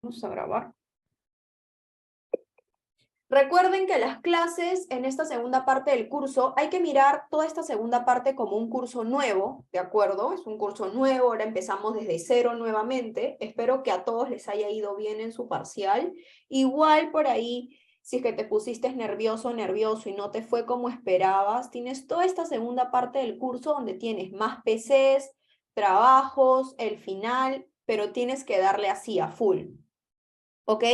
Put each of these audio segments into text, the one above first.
Vamos a grabar. Recuerden que las clases en esta segunda parte del curso, hay que mirar toda esta segunda parte como un curso nuevo, ¿de acuerdo? Es un curso nuevo, ahora empezamos desde cero nuevamente. Espero que a todos les haya ido bien en su parcial. Igual por ahí, si es que te pusiste nervioso, nervioso y no te fue como esperabas, tienes toda esta segunda parte del curso donde tienes más PCs, trabajos, el final, pero tienes que darle así a full, ¿ok?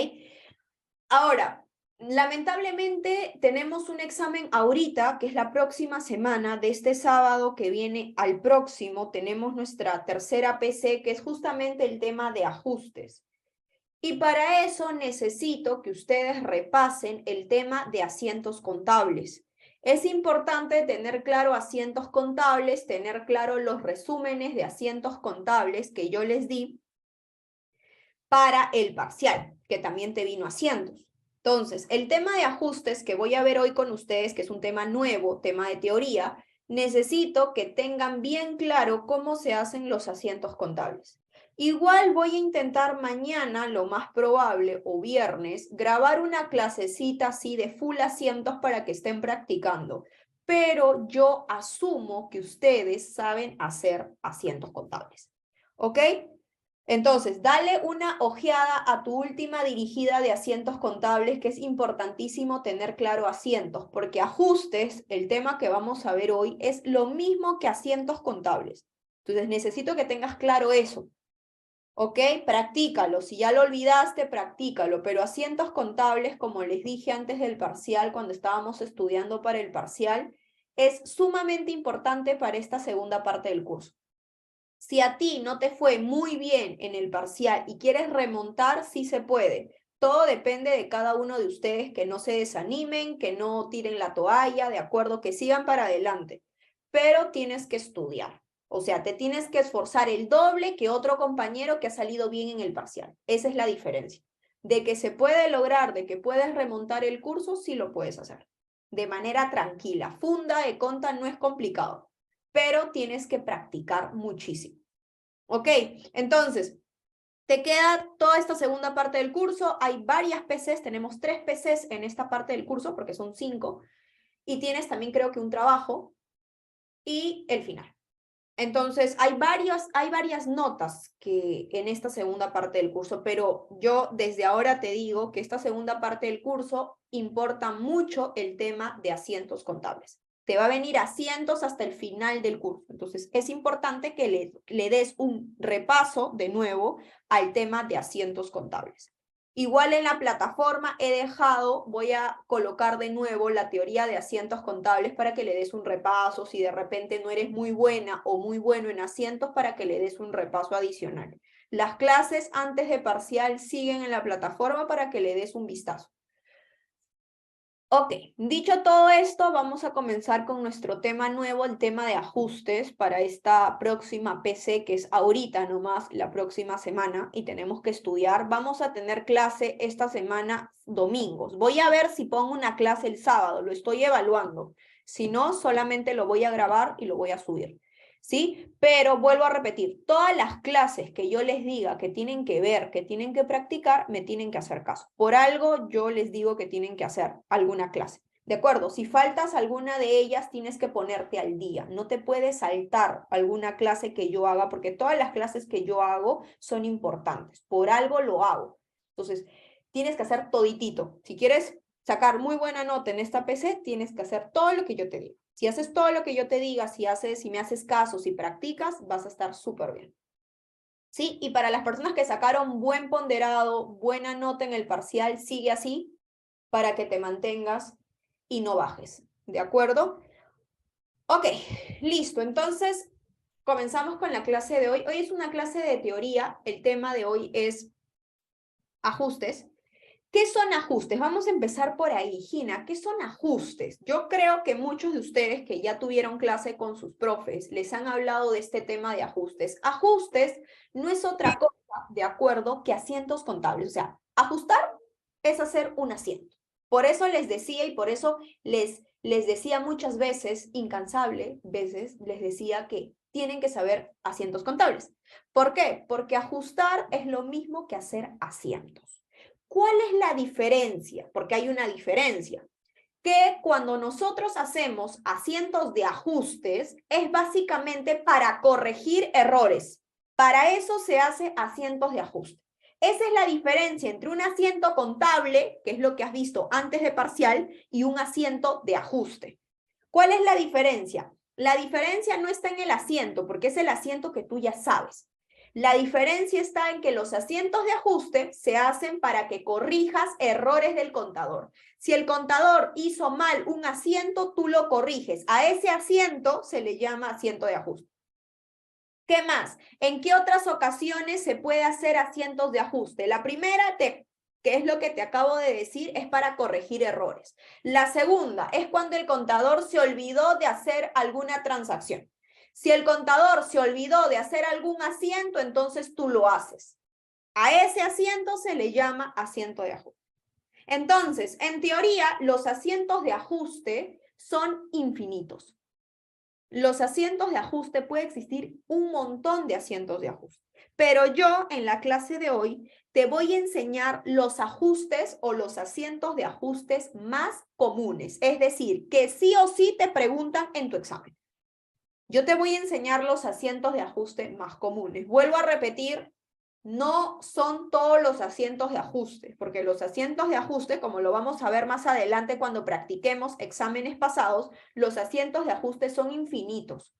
Ahora, lamentablemente tenemos un examen ahorita, que es la próxima semana, de este sábado que viene al próximo, tenemos nuestra tercera PC, que es justamente el tema de ajustes. Y para eso necesito que ustedes repasen el tema de asientos contables. Es importante tener claro asientos contables, tener claro los resúmenes de asientos contables que yo les di para el parcial, que también te vino asientos. Entonces, el tema de ajustes que voy a ver hoy con ustedes, que es un tema nuevo, tema de teoría, necesito que tengan bien claro cómo se hacen los asientos contables. Igual voy a intentar mañana, lo más probable, o viernes, grabar una clasecita así de full asientos para que estén practicando. Pero yo asumo que ustedes saben hacer asientos contables. ¿Ok? Entonces, dale una ojeada a tu última dirigida de asientos contables, que es importantísimo tener claro asientos, porque ajustes, el tema que vamos a ver hoy, es lo mismo que asientos contables. Entonces, necesito que tengas claro eso, ¿ok? Practícalo. Si ya lo olvidaste, practícalo, pero asientos contables, como les dije antes del parcial, cuando estábamos estudiando para el parcial, es sumamente importante para esta segunda parte del curso. Si a ti no te fue muy bien en el parcial y quieres remontar, sí se puede. Todo depende de cada uno de ustedes, que no se desanimen, que no tiren la toalla, de acuerdo, que sigan para adelante. Pero tienes que estudiar. O sea, te tienes que esforzar el doble que otro compañero que ha salido bien en el parcial. Esa es la diferencia. De que se puede lograr, de que puedes remontar el curso, sí lo puedes hacer. De manera tranquila. Funda de conta no es complicado, pero tienes que practicar muchísimo. ¿Ok? Entonces, te queda toda esta segunda parte del curso. Hay varias PCs, tenemos 3 PCs en esta parte del curso, porque son 5. Y tienes también creo que un trabajo y el final. Entonces, hay varias notas que en esta segunda parte del curso, pero yo desde ahora te digo que esta segunda parte del curso importa mucho el tema de asientos contables. Te va a venir asientos hasta el final del curso. Entonces, es importante que le des un repaso de nuevo al tema de asientos contables. Igual en la plataforma voy a colocar de nuevo la teoría de asientos contables para que le des un repaso, si de repente no eres muy buena o muy bueno en asientos, para que le des un repaso adicional. Las clases antes de parcial siguen en la plataforma para que le des un vistazo. Ok, dicho todo esto, vamos a comenzar con nuestro tema nuevo, el tema de ajustes para esta próxima PC, que es ahorita nomás, la próxima semana, y tenemos que estudiar. Vamos a tener clase esta semana domingos. Voy a ver si pongo una clase el sábado, lo estoy evaluando. Si no, solamente lo voy a grabar y lo voy a subir. ¿Sí? Pero vuelvo a repetir, todas las clases que yo les diga que tienen que ver, que tienen que practicar, me tienen que hacer caso. Por algo yo les digo que tienen que hacer alguna clase. ¿De acuerdo? Si faltas alguna de ellas, tienes que ponerte al día. No te puedes saltar alguna clase que yo haga, porque todas las clases que yo hago son importantes. Por algo lo hago. Entonces, tienes que hacer toditito. Si quieres sacar muy buena nota en esta PC, tienes que hacer todo lo que yo te diga. Si haces todo lo que yo te diga, si me haces caso, si practicas, vas a estar súper bien. ¿Sí? Y para las personas que sacaron buen ponderado, buena nota en el parcial, sigue así para que te mantengas y no bajes. ¿De acuerdo? Ok, listo. Entonces, comenzamos con la clase de hoy. Hoy es una clase de teoría. El tema de hoy es ajustes. ¿Qué son ajustes? Vamos a empezar por ahí, Gina. ¿Qué son ajustes? Yo creo que muchos de ustedes que ya tuvieron clase con sus profes les han hablado de este tema de ajustes. Ajustes no es otra cosa, de acuerdo, que asientos contables. O sea, ajustar es hacer un asiento. Por eso les decía y por eso les decía muchas veces, incansable veces, les decía que tienen que saber asientos contables. ¿Por qué? Porque ajustar es lo mismo que hacer asientos. ¿Cuál es la diferencia? Porque hay una diferencia. Que cuando nosotros hacemos asientos de ajustes, es básicamente para corregir errores. Para eso se hace asientos de ajuste. Esa es la diferencia entre un asiento contable, que es lo que has visto antes de parcial, y un asiento de ajuste. ¿Cuál es la diferencia? La diferencia no está en el asiento, porque es el asiento que tú ya sabes. La diferencia está en que los asientos de ajuste se hacen para que corrijas errores del contador. Si el contador hizo mal un asiento, tú lo corriges. A ese asiento se le llama asiento de ajuste. ¿Qué más? ¿En qué otras ocasiones se puede hacer asientos de ajuste? La primera, que es lo que te acabo de decir, es para corregir errores. La segunda es cuando el contador se olvidó de hacer alguna transacción. Si el contador se olvidó de hacer algún asiento, entonces tú lo haces. A ese asiento se le llama asiento de ajuste. Entonces, en teoría, los asientos de ajuste son infinitos. Los asientos de ajuste, puede existir un montón de asientos de ajuste. Pero yo en la clase de hoy te voy a enseñar los ajustes o los asientos de ajustes más comunes. Es decir, que sí o sí te preguntan en tu examen. Yo te voy a enseñar los asientos de ajuste más comunes. Vuelvo a repetir, no son todos los asientos de ajuste, porque los asientos de ajuste, como lo vamos a ver más adelante cuando practiquemos exámenes pasados, los asientos de ajuste son infinitos,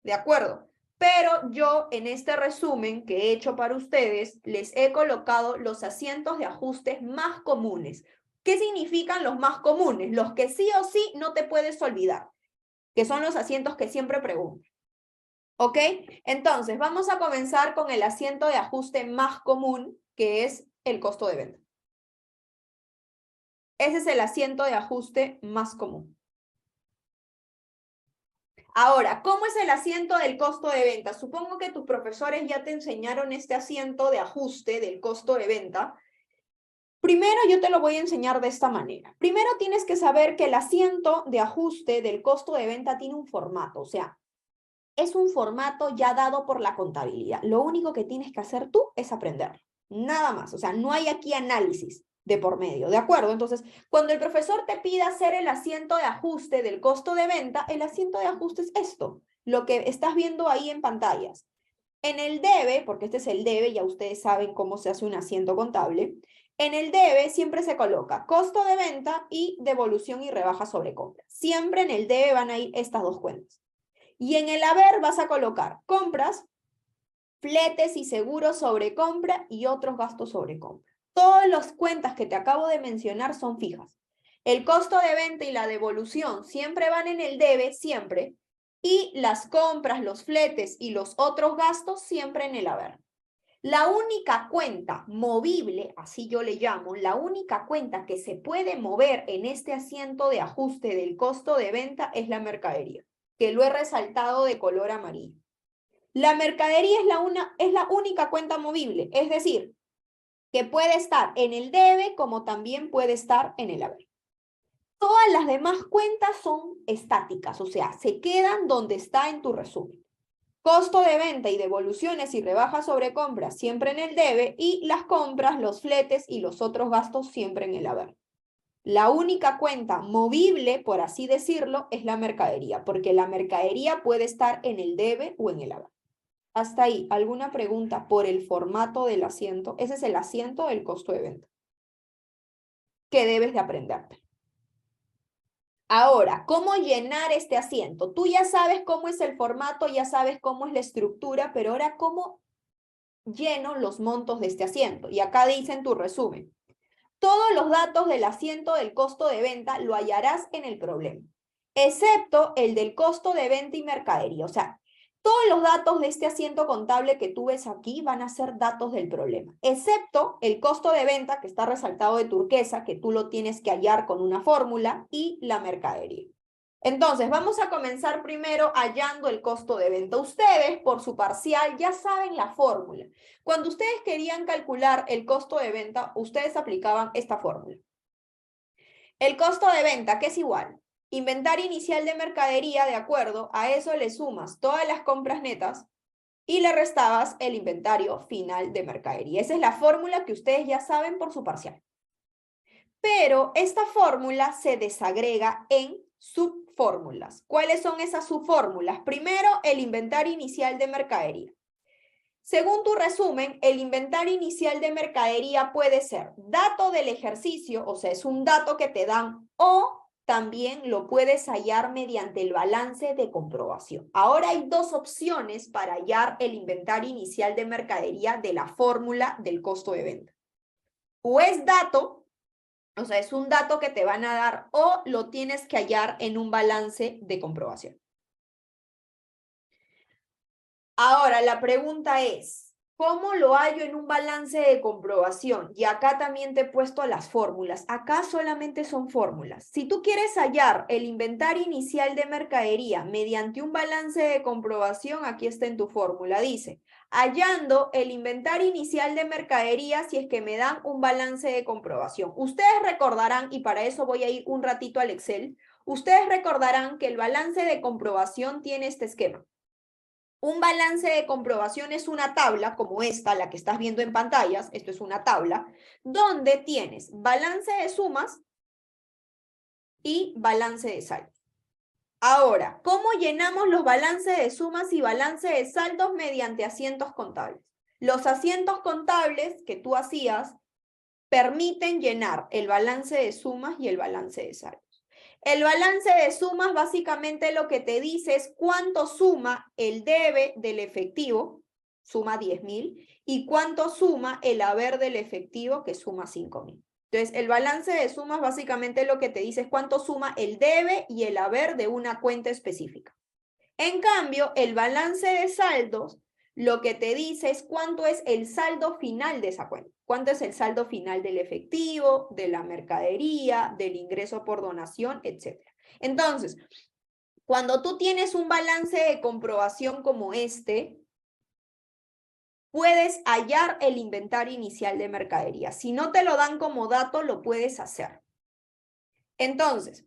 ¿de acuerdo? Pero yo en este resumen que he hecho para ustedes, les he colocado los asientos de ajustes más comunes. ¿Qué significan los más comunes? Los que sí o sí no te puedes olvidar, que son los asientos que siempre preguntan. ¿Ok? Entonces, vamos a comenzar con el asiento de ajuste más común, que es el costo de venta. Ese es el asiento de ajuste más común. Ahora, ¿cómo es el asiento del costo de venta? Supongo que tus profesores ya te enseñaron este asiento de ajuste del costo de venta. Primero yo te lo voy a enseñar de esta manera. Primero tienes que saber que el asiento de ajuste del costo de venta tiene un formato, o sea, es un formato ya dado por la contabilidad. Lo único que tienes que hacer tú es aprenderlo. Nada más. O sea, no hay aquí análisis de por medio, ¿de acuerdo? Entonces, cuando el profesor te pida hacer el asiento de ajuste del costo de venta, el asiento de ajuste es esto, lo que estás viendo ahí en pantallas. En el debe, porque este es el debe, ya ustedes saben cómo se hace un asiento contable, en el debe siempre se coloca costo de venta y devolución y rebaja sobre compra. Siempre en el debe van a ir estas dos cuentas. Y en el haber vas a colocar compras, fletes y seguros sobre compra y otros gastos sobre compra. Todas las cuentas que te acabo de mencionar son fijas. El costo de venta y la devolución siempre van en el debe, siempre. Y las compras, los fletes y los otros gastos siempre en el haber. La única cuenta movible, así yo le llamo, la única cuenta que se puede mover en este asiento de ajuste del costo de venta es la mercadería, que lo he resaltado de color amarillo. La mercadería es la única cuenta movible, es decir, que puede estar en el debe como también puede estar en el haber. Todas las demás cuentas son estáticas, o sea, se quedan donde está en tu resumen. Costo de venta y devoluciones y rebajas sobre compras siempre en el debe y las compras, los fletes y los otros gastos siempre en el haber. La única cuenta movible, por así decirlo, es la mercadería, porque la mercadería puede estar en el debe o en el haber. Hasta ahí, ¿alguna pregunta por el formato del asiento? Ese es el asiento del costo de venta, que debes de aprenderte. Ahora, ¿cómo llenar este asiento? Tú ya sabes cómo es el formato, ya sabes cómo es la estructura, pero ahora, ¿cómo lleno los montos de este asiento? Y acá dice en tu resumen, todos los datos del asiento del costo de venta lo hallarás en el problema, excepto el del costo de venta y mercadería. O sea, todos los datos de este asiento contable que tú ves aquí van a ser datos del problema, excepto el costo de venta, que está resaltado de turquesa, que tú lo tienes que hallar con una fórmula, y la mercadería. Entonces, vamos a comenzar primero hallando el costo de venta. Ustedes, por su parcial, ya saben la fórmula. Cuando ustedes querían calcular el costo de venta, ustedes aplicaban esta fórmula. El costo de venta, que es igual, Inventario inicial de mercadería, de acuerdo, a eso le sumas todas las compras netas y le restabas el inventario final de mercadería. Esa es la fórmula que ustedes ya saben por su parcial. Pero esta fórmula se desagrega en subfórmulas. ¿Cuáles son esas subfórmulas? Primero, el inventario inicial de mercadería. Según tu resumen, el inventario inicial de mercadería puede ser dato del ejercicio, o sea, es un dato que te dan, o también lo puedes hallar mediante el balance de comprobación. Ahora hay dos opciones para hallar el inventario inicial de mercadería de la fórmula del costo de venta. O es dato, o sea, es un dato que te van a dar, o lo tienes que hallar en un balance de comprobación. Ahora, la pregunta es, ¿cómo lo hallo en un balance de comprobación? Y acá también te he puesto las fórmulas. Acá solamente son fórmulas. Si tú quieres hallar el inventario inicial de mercadería mediante un balance de comprobación, aquí está en tu fórmula. Dice, hallando el inventario inicial de mercadería si es que me dan un balance de comprobación. Ustedes recordarán, y para eso voy a ir un ratito al Excel, ustedes recordarán que el balance de comprobación tiene este esquema. Un balance de comprobación es una tabla como esta, la que estás viendo en pantallas, esto es una tabla, donde tienes balance de sumas y balance de saldos. Ahora, ¿cómo llenamos los balances de sumas y balance de saldos mediante asientos contables? Los asientos contables que tú hacías permiten llenar el balance de sumas y el balance de saldos. El balance de sumas básicamente lo que te dice es cuánto suma el debe del efectivo, suma 10.000, y cuánto suma el haber del efectivo, que suma 5.000. Entonces, el balance de sumas básicamente lo que te dice es cuánto suma el debe y el haber de una cuenta específica. En cambio, el balance de saldos lo que te dice es cuánto es el saldo final de esa cuenta. Cuánto es el saldo final del efectivo, de la mercadería, del ingreso por donación, etc. Entonces, cuando tú tienes un balance de comprobación como este, puedes hallar el inventario inicial de mercadería. Si no te lo dan como dato, lo puedes hacer. Entonces,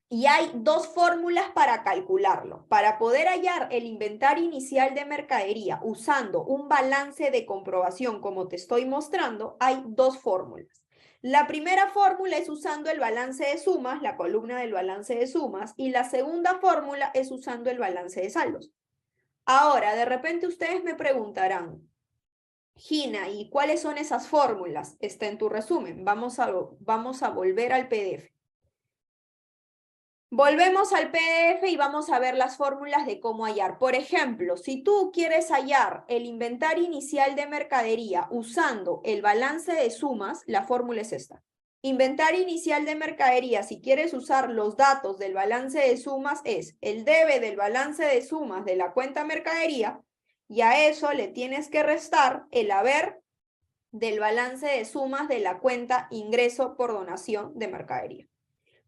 y hay dos fórmulas para calcularlo. Para poder hallar el inventario inicial de mercadería usando un balance de comprobación como te estoy mostrando, hay dos fórmulas. La primera fórmula es usando el balance de sumas, la columna del balance de sumas, y la segunda fórmula es usando el balance de saldos. Ahora, de repente ustedes me preguntarán, Gina, ¿y cuáles son esas fórmulas? Está en tu resumen. Vamos a volver al PDF. Volvemos al PDF y vamos a ver las fórmulas de cómo hallar. Por ejemplo, si tú quieres hallar el inventario inicial de mercadería usando el balance de sumas, la fórmula es esta. Inventario inicial de mercadería, si quieres usar los datos del balance de sumas, es el debe del balance de sumas de la cuenta mercadería y a eso le tienes que restar el haber del balance de sumas de la cuenta ingreso por donación de mercadería.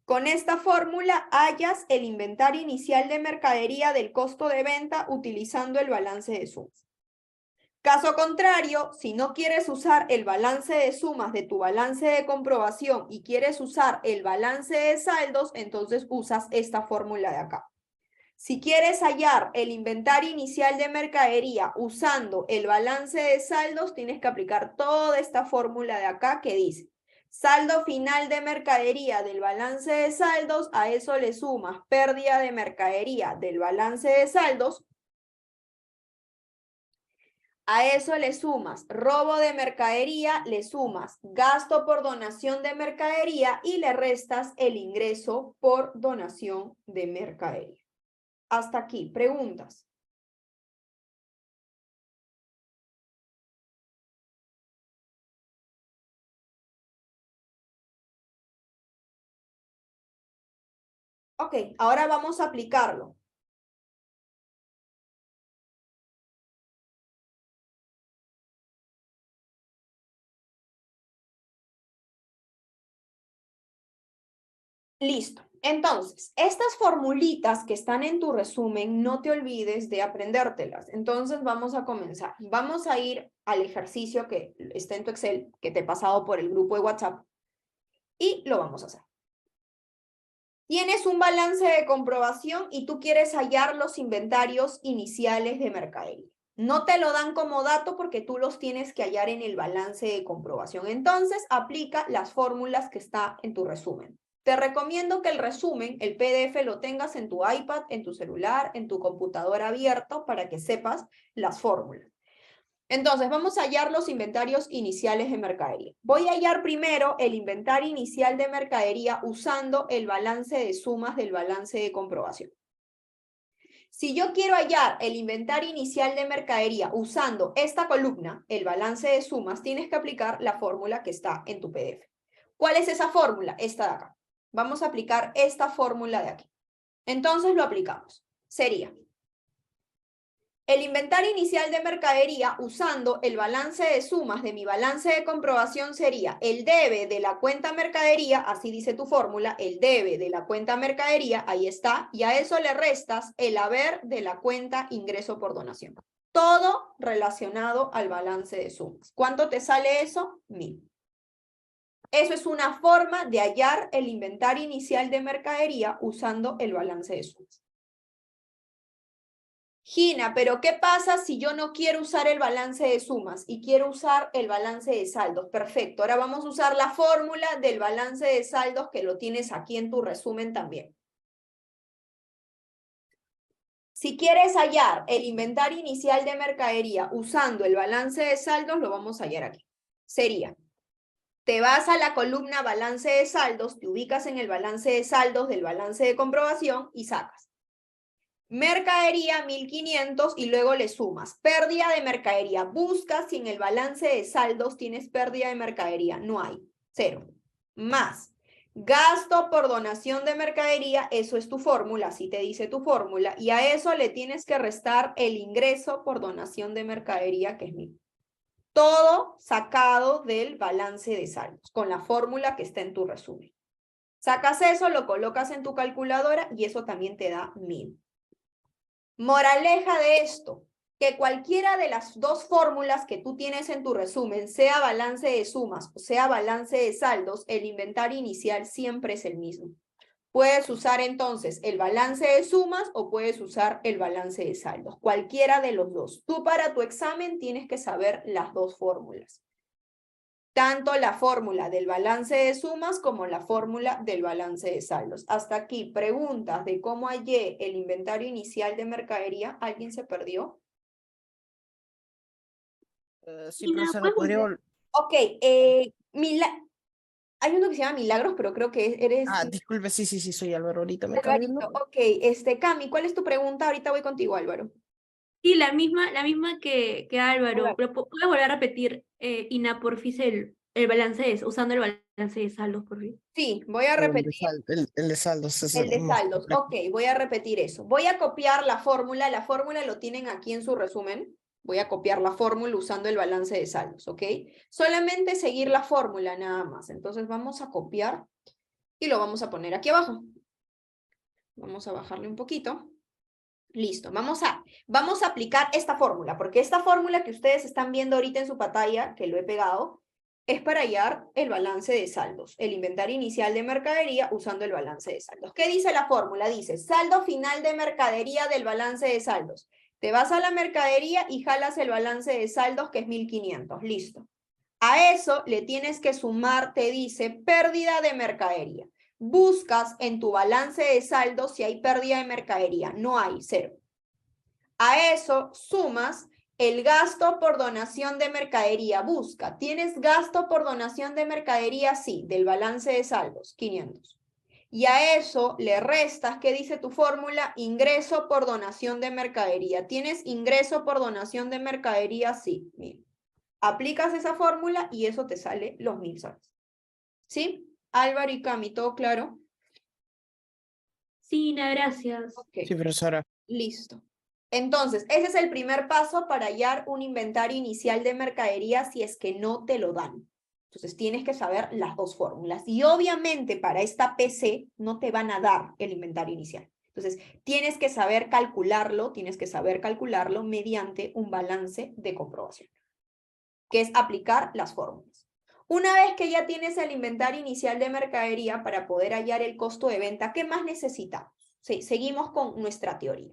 Con esta fórmula hallas el inventario inicial de mercadería del costo de venta utilizando el balance de sumas. Caso contrario, si no quieres usar el balance de sumas de tu balance de comprobación y quieres usar el balance de saldos, entonces usas esta fórmula de acá. Si quieres hallar el inventario inicial de mercadería usando el balance de saldos, tienes que aplicar toda esta fórmula de acá que dice saldo final de mercadería del balance de saldos, a eso le sumas pérdida de mercadería del balance de saldos, a eso le sumas robo de mercadería, le sumas gasto por donación de mercadería y le restas el ingreso por donación de mercadería. Hasta aquí, preguntas. Ok, ahora vamos a aplicarlo. Listo. Entonces, estas formulitas que están en tu resumen, no te olvides de aprendértelas. Entonces, vamos a comenzar. Vamos a ir al ejercicio que está en tu Excel, que te he pasado por el grupo de WhatsApp, y lo vamos a hacer. Tienes un balance de comprobación y tú quieres hallar los inventarios iniciales de mercadería. No te lo dan como dato porque tú los tienes que hallar en el balance de comprobación. Entonces, aplica las fórmulas que está en tu resumen. Te recomiendo que el resumen, el PDF, lo tengas en tu iPad, en tu celular, en tu computadora abierto para que sepas las fórmulas. Entonces, vamos a hallar los inventarios iniciales de mercadería. Voy a hallar primero el inventario inicial de mercadería usando el balance de sumas del balance de comprobación. Si yo quiero hallar el inventario inicial de mercadería usando esta columna, el balance de sumas, tienes que aplicar la fórmula que está en tu PDF. ¿Cuál es esa fórmula? Esta de acá. Vamos a aplicar esta fórmula de aquí. Entonces lo aplicamos. Sería el inventario inicial de mercadería usando el balance de sumas de mi balance de comprobación sería el debe de la cuenta mercadería, así dice tu fórmula, el debe de la cuenta mercadería, ahí está, y a eso le restas el haber de la cuenta ingreso por donación. Todo relacionado al balance de sumas. ¿Cuánto te sale eso? 1000. Eso es una forma de hallar el inventario inicial de mercadería usando el balance de sumas. Gina, pero ¿qué pasa si yo no quiero usar el balance de sumas y quiero usar el balance de saldos? Perfecto, ahora vamos a usar la fórmula del balance de saldos que lo tienes aquí en tu resumen también. Si quieres hallar el inventario inicial de mercadería usando el balance de saldos, lo vamos a hallar aquí. Sería, te vas a la columna balance de saldos, te ubicas en el balance de saldos del balance de comprobación y sacas mercadería 1500 y luego le sumas pérdida de mercadería. Busca si en el balance de saldos tienes pérdida de mercadería. No hay. 0. Más gasto por donación de mercadería. Eso es tu fórmula. Así te dice tu fórmula. Y a eso le tienes que restar el ingreso por donación de mercadería, que es 1000. Todo sacado del balance de saldos con la fórmula que está en tu resumen. Sacas eso, lo colocas en tu calculadora y eso también te da 1000. Moraleja de esto, que cualquiera de las dos fórmulas que tú tienes en tu resumen, sea balance de sumas o sea balance de saldos, el inventario inicial siempre es el mismo. Puedes usar entonces el balance de sumas o puedes usar el balance de saldos, cualquiera de los dos. Tú para tu examen tienes que saber las dos fórmulas. Tanto la fórmula del balance de sumas como la fórmula del balance de saldos. Hasta aquí, preguntas de cómo hallé el inventario inicial de mercadería. ¿Alguien se perdió? Sí, profesora, podría volver. Ok, hay uno que se llama Milagros, pero creo que eres... Disculpe, sí, soy Álvaro, ahorita me cambio el Alvarito. nombre. Ok, Cami, ¿cuál es tu pregunta? Ahorita voy contigo, Álvaro. Sí, la misma que Álvaro, Álvaro. pero ¿puedes volver a repetir, Ina, porfis, el balance de, usando el balance de saldos, porfis? Sí, voy a El repetir. de el de saldos es El de más saldos. complejo. Ok, voy a repetir eso. Voy a copiar la fórmula. La fórmula lo tienen aquí en su resumen. Voy a copiar la fórmula usando el balance de saldos, ¿ok? Solamente seguir la fórmula nada más. Entonces vamos a copiar y lo vamos a poner aquí abajo. Vamos a bajarle un poquito. Listo, vamos a aplicar esta fórmula, porque esta fórmula que ustedes están viendo ahorita en su pantalla, que lo he pegado, es para hallar el balance de saldos, el inventario inicial de mercadería usando el balance de saldos. ¿Qué dice la fórmula? Dice, saldo final de mercadería del balance de saldos. Te vas a la mercadería y jalas el balance de saldos, que es 1500. Listo. A eso le tienes que sumar, te dice, pérdida de mercadería. Buscas en tu balance de saldos si hay pérdida de mercadería. No hay, 0. A eso sumas el gasto por donación de mercadería. Busca, ¿tienes gasto por donación de mercadería? Sí, del balance de saldos, 500. Y a eso le restas, ¿qué dice tu fórmula? Ingreso por donación de mercadería. ¿Tienes ingreso por donación de mercadería? Sí, mira. Aplicas esa fórmula y eso te sale los 1000 soles. ¿Sí? Álvaro y Cami, ¿todo claro? Sí, Ina, gracias. Ok, Sí, profesora. listo. Entonces, ese es el primer paso para hallar un inventario inicial de mercadería si es que no te lo dan. Entonces, tienes que saber las dos fórmulas. Y obviamente para esta PC no te van a dar el inventario inicial. Entonces, tienes que saber calcularlo mediante un balance de comprobación, que es aplicar las fórmulas. Una vez que ya tienes el inventario inicial de mercadería para poder hallar el costo de venta, ¿qué más necesitamos? Sí, seguimos con nuestra teoría.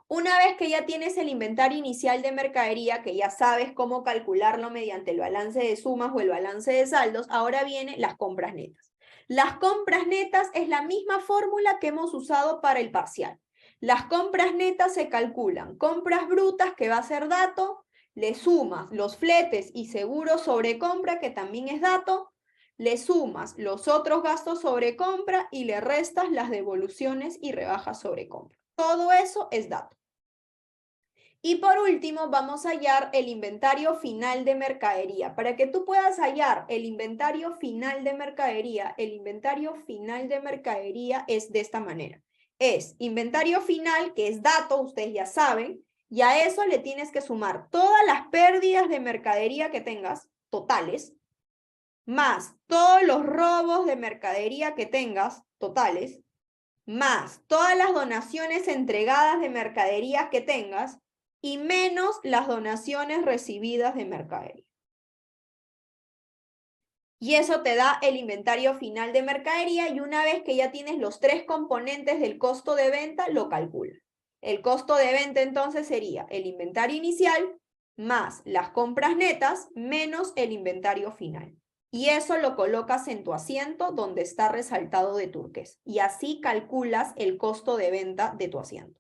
Una vez que ya tienes el inventario inicial de mercadería, que ya sabes cómo calcularlo mediante el balance de sumas o el balance de saldos, ahora vienen las compras netas. Las compras netas es la misma fórmula que hemos usado para el parcial. Las compras netas se calculan compras brutas, que va a ser dato, le sumas los fletes y seguros sobre compra, que también es dato, le sumas los otros gastos sobre compra y le restas las devoluciones y rebajas sobre compra. Todo eso es dato. Y por último, vamos a hallar el inventario final de mercadería. Para que tú puedas hallar el inventario final de mercadería, el inventario final de mercadería es de esta manera. Es inventario final, que es dato, ustedes ya saben, y a eso le tienes que sumar todas las pérdidas de mercadería que tengas, totales, más todos los robos de mercadería que tengas, totales, más todas las donaciones entregadas de mercadería que tengas, y menos las donaciones recibidas de mercadería. Y eso te da el inventario final de mercadería, y una vez que ya tienes los tres componentes del costo de venta, lo calculas. El costo de venta entonces sería el inventario inicial más las compras netas menos el inventario final. Y eso lo colocas en tu asiento donde está resaltado de turquesa. Y así calculas el costo de venta de tu asiento.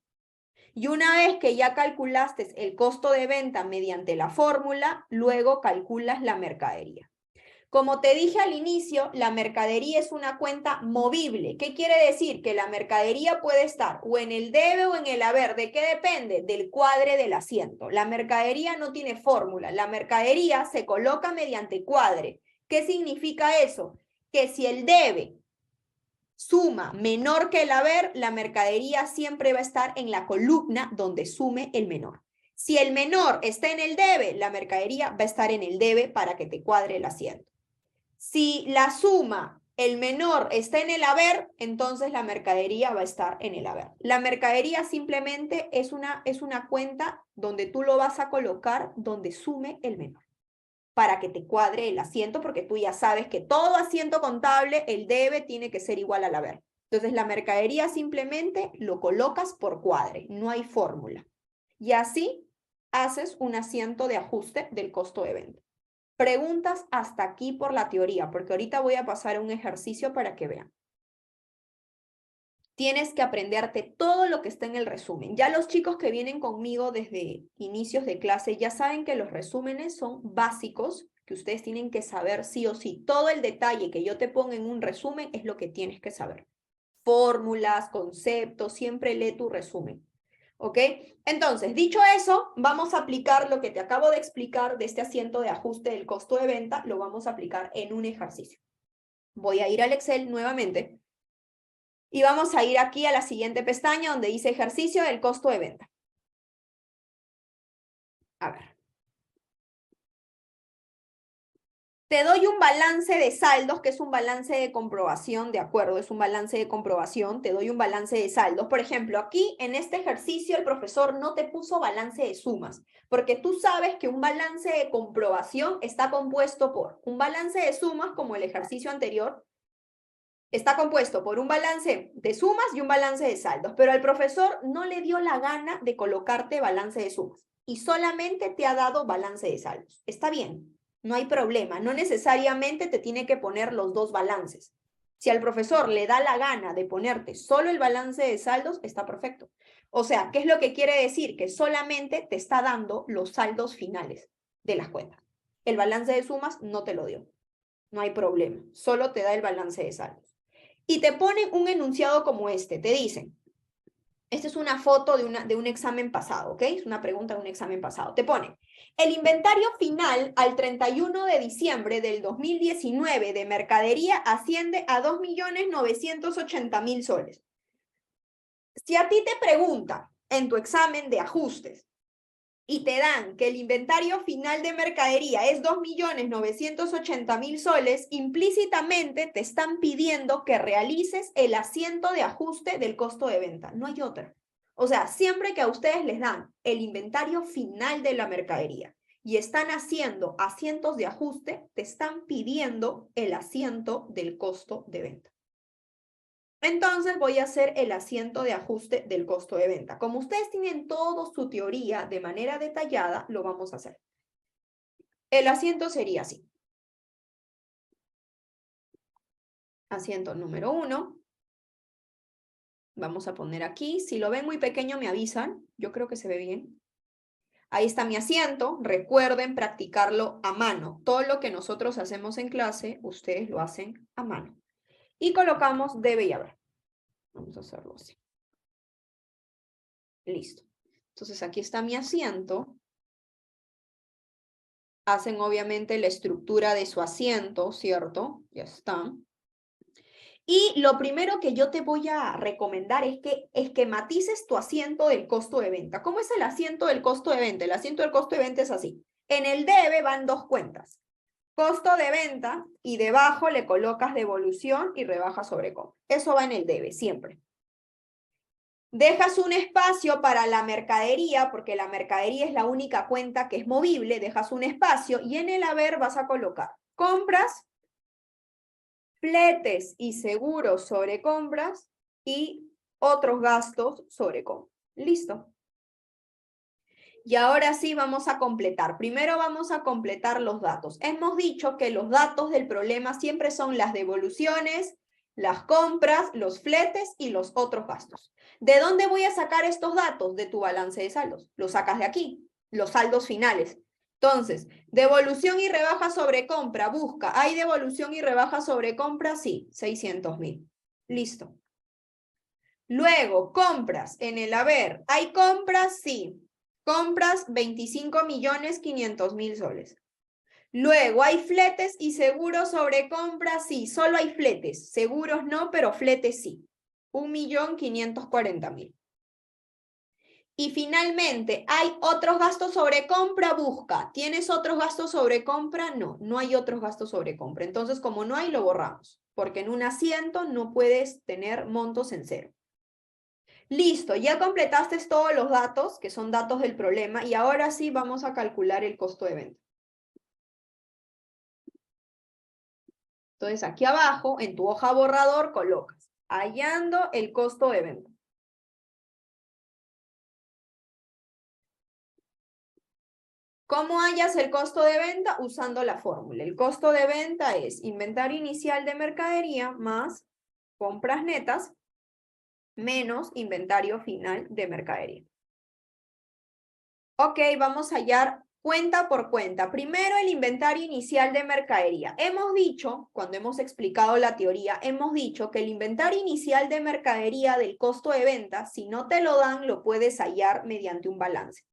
Y una vez que ya calculaste el costo de venta mediante la fórmula, luego calculas la mercadería. Como te dije al inicio, la mercadería es una cuenta movible. ¿Qué quiere decir? Que la mercadería puede estar o en el debe o en el haber. ¿De qué depende? Del cuadre del asiento. La mercadería no tiene fórmula. La mercadería se coloca mediante cuadre. ¿Qué significa eso? Que si el debe suma menor que el haber, la mercadería siempre va a estar en la columna donde sume el menor. Si el menor está en el debe, la mercadería va a estar en el debe para que te cuadre el asiento. Si la suma, el menor, está en el haber, entonces la mercadería va a estar en el haber. La mercadería simplemente es una cuenta donde tú lo vas a colocar donde sume el menor, para que te cuadre el asiento, porque tú ya sabes que todo asiento contable, el debe tiene que ser igual al haber. Entonces la mercadería simplemente lo colocas por cuadre, no hay fórmula. Y así haces un asiento de ajuste del costo de venta. Preguntas hasta aquí por la teoría, porque ahorita voy a pasar a un ejercicio para que vean. Tienes que aprenderte todo lo que está en el resumen. Ya los chicos que vienen conmigo desde inicios de clase ya saben que los resúmenes son básicos, que ustedes tienen que saber sí o sí. Todo el detalle que yo te ponga en un resumen es lo que tienes que saber. Fórmulas, conceptos, siempre lee tu resumen. ¿Ok? Entonces, dicho eso, vamos a aplicar lo que te acabo de explicar de este asiento de ajuste del costo de venta, lo vamos a aplicar en un ejercicio. Voy a ir al Excel nuevamente. Y vamos a ir aquí a la siguiente pestaña donde dice ejercicio del costo de venta. A ver. Te doy un balance de saldos, que es un balance de comprobación, ¿de acuerdo? Es un balance de comprobación, te doy un balance de saldos. Por ejemplo, aquí en este ejercicio el profesor no te puso balance de sumas, porque tú sabes que un balance de comprobación está compuesto por un balance de sumas, como el ejercicio anterior, está compuesto por un balance de sumas y un balance de saldos, pero al profesor no le dio la gana de colocarte balance de sumas y solamente te ha dado balance de saldos. Está bien, no hay problema, no necesariamente te tiene que poner los dos balances. Si al profesor le da la gana de ponerte solo el balance de saldos, está perfecto. O sea, ¿qué es lo que quiere decir? Que solamente te está dando los saldos finales de las cuentas. El balance de sumas no te lo dio. No hay problema, solo te da el balance de saldos. Y te ponen un enunciado como este, te dicen, esta es una foto de un examen pasado, ¿ok? Es una pregunta de un examen pasado. Te ponen, el inventario final al 31 de diciembre del 2019 de mercadería asciende a 2.980.000 soles. Si a ti te preguntan en tu examen de ajustes y te dan que el inventario final de mercadería es 2.980.000 soles, implícitamente te están pidiendo que realices el asiento de ajuste del costo de venta. No hay otra. O sea, siempre que a ustedes les dan el inventario final de la mercadería y están haciendo asientos de ajuste, te están pidiendo el asiento del costo de venta. Entonces voy a hacer el asiento de ajuste del costo de venta. Como ustedes tienen toda su teoría de manera detallada, lo vamos a hacer. El asiento sería así. Asiento número 1. Vamos a poner aquí. Si lo ven muy pequeño me avisan. Yo creo que se ve bien. Ahí está mi asiento. Recuerden practicarlo a mano. Todo lo que nosotros hacemos en clase, ustedes lo hacen a mano. Y colocamos debe y haber. Vamos a hacerlo así. Listo. Entonces aquí está mi asiento. Hacen obviamente la estructura de su asiento, ¿cierto? Ya está. Y lo primero que yo te voy a recomendar es que esquematices tu asiento del costo de venta. ¿Cómo es el asiento del costo de venta? El asiento del costo de venta es así. En el debe van dos cuentas. Costo de venta y debajo le colocas devolución y rebaja sobre compra. Eso va en el debe, siempre. Dejas un espacio para la mercadería, porque la mercadería es la única cuenta que es movible. Dejas un espacio y en el haber vas a colocar compras, fletes y seguros sobre compras y otros gastos sobre compras. Listo. Y ahora sí vamos a completar. Primero vamos a completar los datos. Hemos dicho que los datos del problema siempre son las devoluciones, las compras, los fletes y los otros gastos. ¿De dónde voy a sacar estos datos? De tu balance de saldos. Los sacas de aquí, los saldos finales. Entonces, devolución y rebaja sobre compra, busca. ¿Hay devolución y rebaja sobre compra? Sí, 600.000. Listo. Luego, compras en el haber. ¿Hay compras? Sí. Compras 25.500.000 soles. Luego, ¿hay fletes y seguros sobre compras? Sí, solo hay fletes. Seguros no, pero fletes sí. 1.540.000. Y finalmente, ¿hay otros gastos sobre compra? Busca. ¿Tienes otros gastos sobre compra? No, no hay otros gastos sobre compra. Entonces, como no hay, lo borramos. Porque en un asiento no puedes tener montos en cero. Listo, ya completaste todos los datos, que son datos del problema, y ahora sí vamos a calcular el costo de venta. Entonces, aquí abajo, en tu hoja borrador, colocas hallando el costo de venta. ¿Cómo hallas el costo de venta? Usando la fórmula. El costo de venta es inventario inicial de mercadería más compras netas menos inventario final de mercadería. Ok, vamos a hallar cuenta por cuenta. Primero, el inventario inicial de mercadería. Hemos dicho, cuando hemos explicado la teoría, hemos dicho que el inventario inicial de mercadería del costo de venta, si no te lo dan, lo puedes hallar mediante un balance.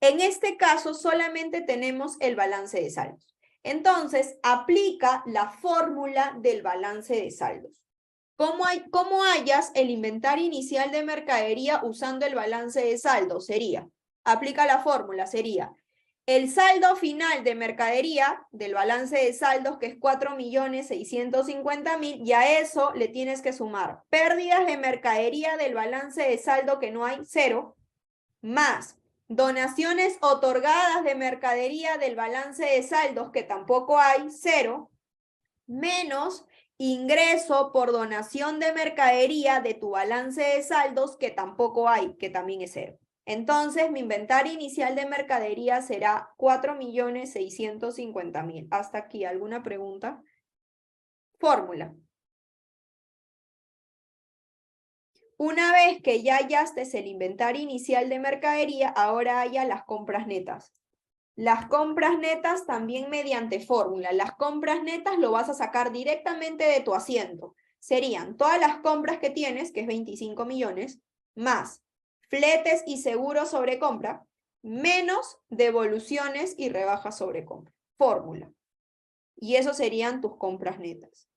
En este caso, solamente tenemos el balance de saldos. Entonces, aplica la fórmula del balance de saldos. ¿Cómo hallas el inventario inicial de mercadería usando el balance de saldos? Aplica la fórmula, sería el saldo final de mercadería del balance de saldos, que es 4.650.000, y a eso le tienes que sumar pérdidas de mercadería del balance de saldo, que no hay, 0, más donaciones otorgadas de mercadería del balance de saldos, que tampoco hay, 0, menos ingreso por donación de mercadería de tu balance de saldos, que tampoco hay, que también es 0. Entonces, mi inventario inicial de mercadería será 4.650.000. Hasta aquí, ¿alguna pregunta? Fórmula. Una vez que ya hallaste el inventario inicial de mercadería, ahora haya las compras netas. Las compras netas también mediante fórmula. Las compras netas lo vas a sacar directamente de tu asiento. Serían todas las compras que tienes, que es 25 millones, más fletes y seguros sobre compra, menos devoluciones y rebajas sobre compra. Fórmula. Y eso serían tus compras netas.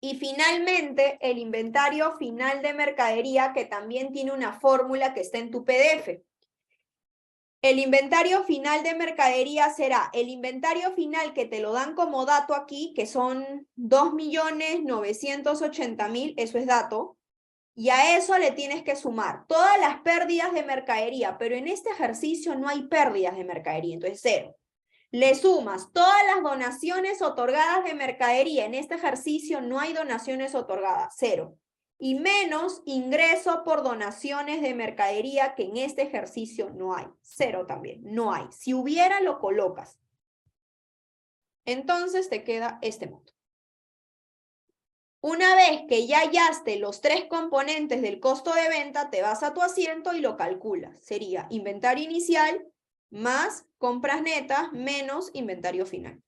Y finalmente, el inventario final de mercadería, que también tiene una fórmula que está en tu PDF. El inventario final de mercadería será el inventario final que te lo dan como dato aquí, que son 2.980.000, eso es dato, y a eso le tienes que sumar todas las pérdidas de mercadería, pero en este ejercicio no hay pérdidas de mercadería, entonces 0. Le sumas todas las donaciones otorgadas de mercadería. En este ejercicio no hay donaciones otorgadas, 0. Y menos ingreso por donaciones de mercadería, que en este ejercicio no hay. 0 también, no hay. Si hubiera, lo colocas. Entonces te queda este monto. Una vez que ya hallaste los 3 componentes del costo de venta, te vas a tu asiento y lo calculas. Sería inventario inicial más compras netas menos inventario final.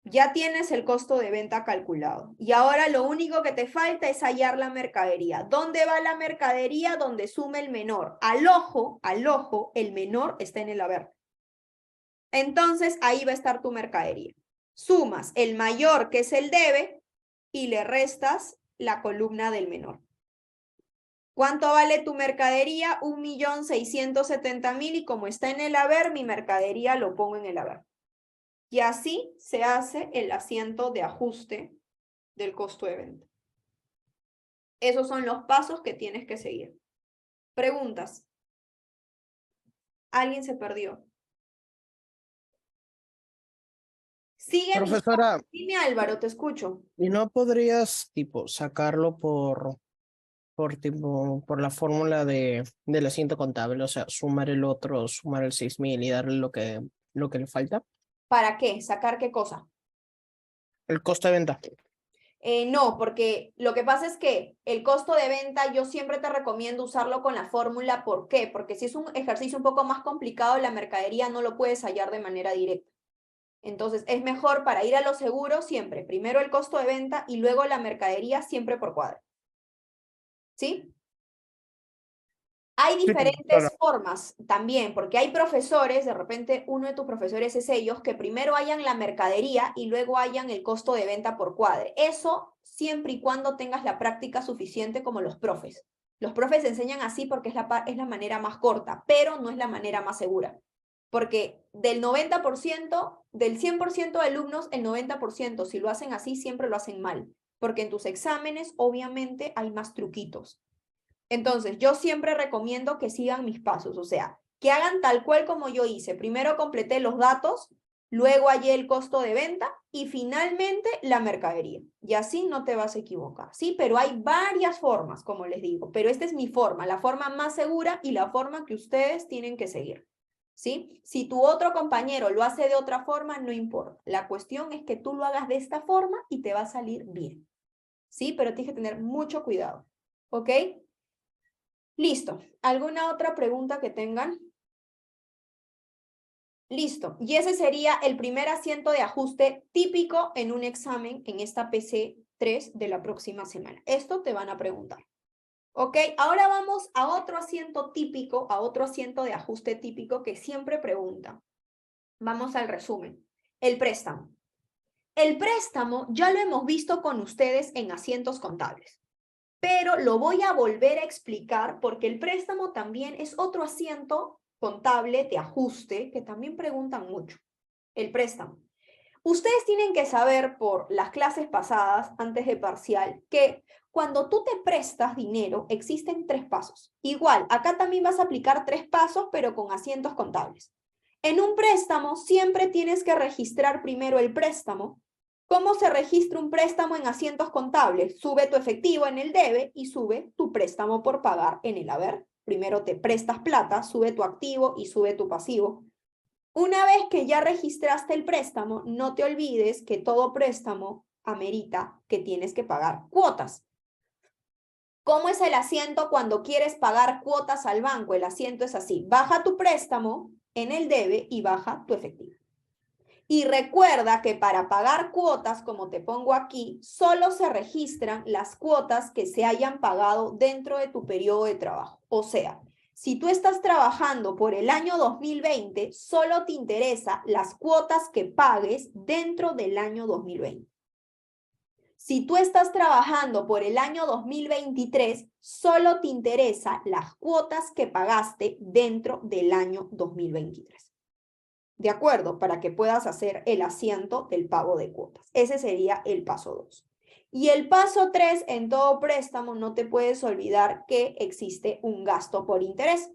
Ya tienes el costo de venta calculado. Y ahora lo único que te falta es hallar la mercadería. ¿Dónde va la mercadería? Donde sume el menor. Al ojo, el menor está en el haber. Entonces, ahí va a estar tu mercadería. Sumas el mayor, que es el debe, y le restas la columna del menor. ¿Cuánto vale tu mercadería? 1.670.000, y como está en el haber, mi mercadería lo pongo en el haber. Y así se hace el asiento de ajuste del costo de venta. Esos son los pasos que tienes que seguir. Preguntas. ¿Alguien se perdió? Sigue. Profesora, Dime, Álvaro, te escucho. ¿y no podrías, tipo, sacarlo por la fórmula del asiento contable? O sea, sumar el otro, sumar el 6.000 y darle lo que le falta. ¿Para qué? ¿Sacar qué cosa? El costo de venta. No, porque lo que pasa es que el costo de venta yo siempre te recomiendo usarlo con la fórmula. ¿Por qué? Porque si es un ejercicio un poco más complicado, la mercadería no lo puedes hallar de manera directa. Entonces, es mejor para ir a lo seguro siempre, primero el costo de venta y luego la mercadería siempre por cuadro. ¿Sí? Hay diferentes formas también, porque hay profesores, de repente uno de tus profesores es ellos, que primero hayan la mercadería y luego hayan el costo de venta por cuadre. Eso siempre y cuando tengas la práctica suficiente como los profes. Los profes enseñan así porque es la manera más corta, pero no es la manera más segura. Porque del 90%, del 100% de alumnos, el 90%, si lo hacen así, siempre lo hacen mal. Porque en tus exámenes, obviamente, hay más truquitos. Entonces, yo siempre recomiendo que sigan mis pasos, o sea, que hagan tal cual como yo hice. Primero completé los datos, luego hallé el costo de venta y finalmente la mercadería. Y así no te vas a equivocar, ¿sí? Pero hay varias formas, como les digo, pero esta es mi forma, la forma más segura y la forma que ustedes tienen que seguir, ¿sí? Si tu otro compañero lo hace de otra forma, no importa. La cuestión es que tú lo hagas de esta forma y te va a salir bien, ¿sí? Pero tienes que tener mucho cuidado, ¿ok? Listo. ¿Alguna otra pregunta que tengan? Listo. Y ese sería el primer asiento de ajuste típico en un examen en esta PC3 de la próxima semana. Esto te van a preguntar. ¿Ok? Ahora vamos a otro asiento típico, a otro asiento de ajuste típico que siempre preguntan. Vamos al resumen. El préstamo. El préstamo ya lo hemos visto con ustedes en asientos contables. Pero lo voy a volver a explicar porque el préstamo también es otro asiento contable de ajuste que también preguntan mucho. El préstamo. Ustedes tienen que saber por las clases pasadas, antes de parcial, que cuando tú te prestas dinero, existen 3 pasos. Igual, acá también vas a aplicar 3 pasos, pero con asientos contables. En un préstamo, siempre tienes que registrar primero el préstamo. ¿Cómo se registra un préstamo en asientos contables? Sube tu efectivo en el debe y sube tu préstamo por pagar en el haber. Primero te prestas plata, sube tu activo y sube tu pasivo. Una vez que ya registraste el préstamo, no te olvides que todo préstamo amerita que tienes que pagar cuotas. ¿Cómo es el asiento cuando quieres pagar cuotas al banco? El asiento es así. Baja tu préstamo en el debe y baja tu efectivo. Y recuerda que para pagar cuotas, como te pongo aquí, solo se registran las cuotas que se hayan pagado dentro de tu periodo de trabajo. O sea, si tú estás trabajando por el año 2020, solo te interesa las cuotas que pagues dentro del año 2020. Si tú estás trabajando por el año 2023, solo te interesa las cuotas que pagaste dentro del año 2023. ¿De acuerdo? Para que puedas hacer el asiento del pago de cuotas. Ese sería el paso 2. Y el paso 3, en todo préstamo, no te puedes olvidar que existe un gasto por interés.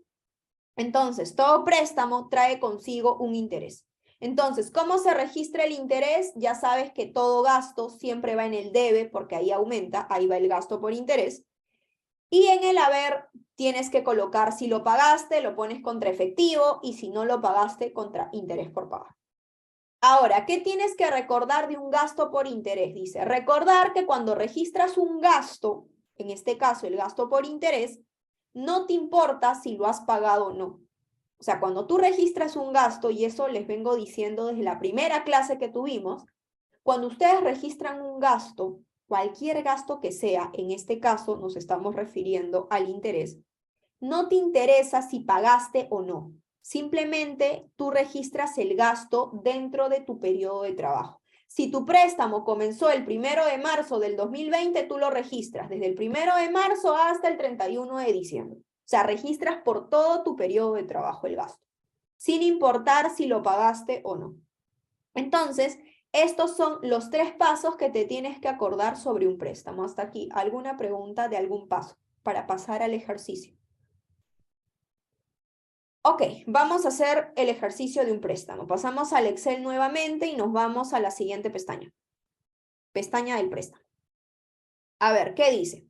Entonces, todo préstamo trae consigo un interés. Entonces, ¿cómo se registra el interés? Ya sabes que todo gasto siempre va en el debe porque ahí aumenta, ahí va el gasto por interés. Y en el haber tienes que colocar si lo pagaste, lo pones contra efectivo y si no lo pagaste contra interés por pagar. Ahora, ¿qué tienes que recordar de un gasto por interés? Dice, recordar que cuando registras un gasto, en este caso el gasto por interés, no te importa si lo has pagado o no. O sea, cuando tú registras un gasto, y eso les vengo diciendo desde la primera clase que tuvimos, cuando ustedes registran un gasto, cualquier gasto que sea, en este caso nos estamos refiriendo al interés, no te interesa si pagaste o no. Simplemente tú registras el gasto dentro de tu periodo de trabajo. Si tu préstamo comenzó el 1 de marzo del 2020, tú lo registras desde el 1 de marzo hasta el 31 de diciembre. O sea, registras por todo tu periodo de trabajo el gasto, sin importar si lo pagaste o no. Entonces, estos son los 3 pasos que te tienes que acordar sobre un préstamo. Hasta aquí, ¿alguna pregunta de algún paso para pasar al ejercicio? Ok, vamos a hacer el ejercicio de un préstamo. Pasamos al Excel nuevamente y nos vamos a la siguiente pestaña. Pestaña del préstamo. A ver, ¿qué dice?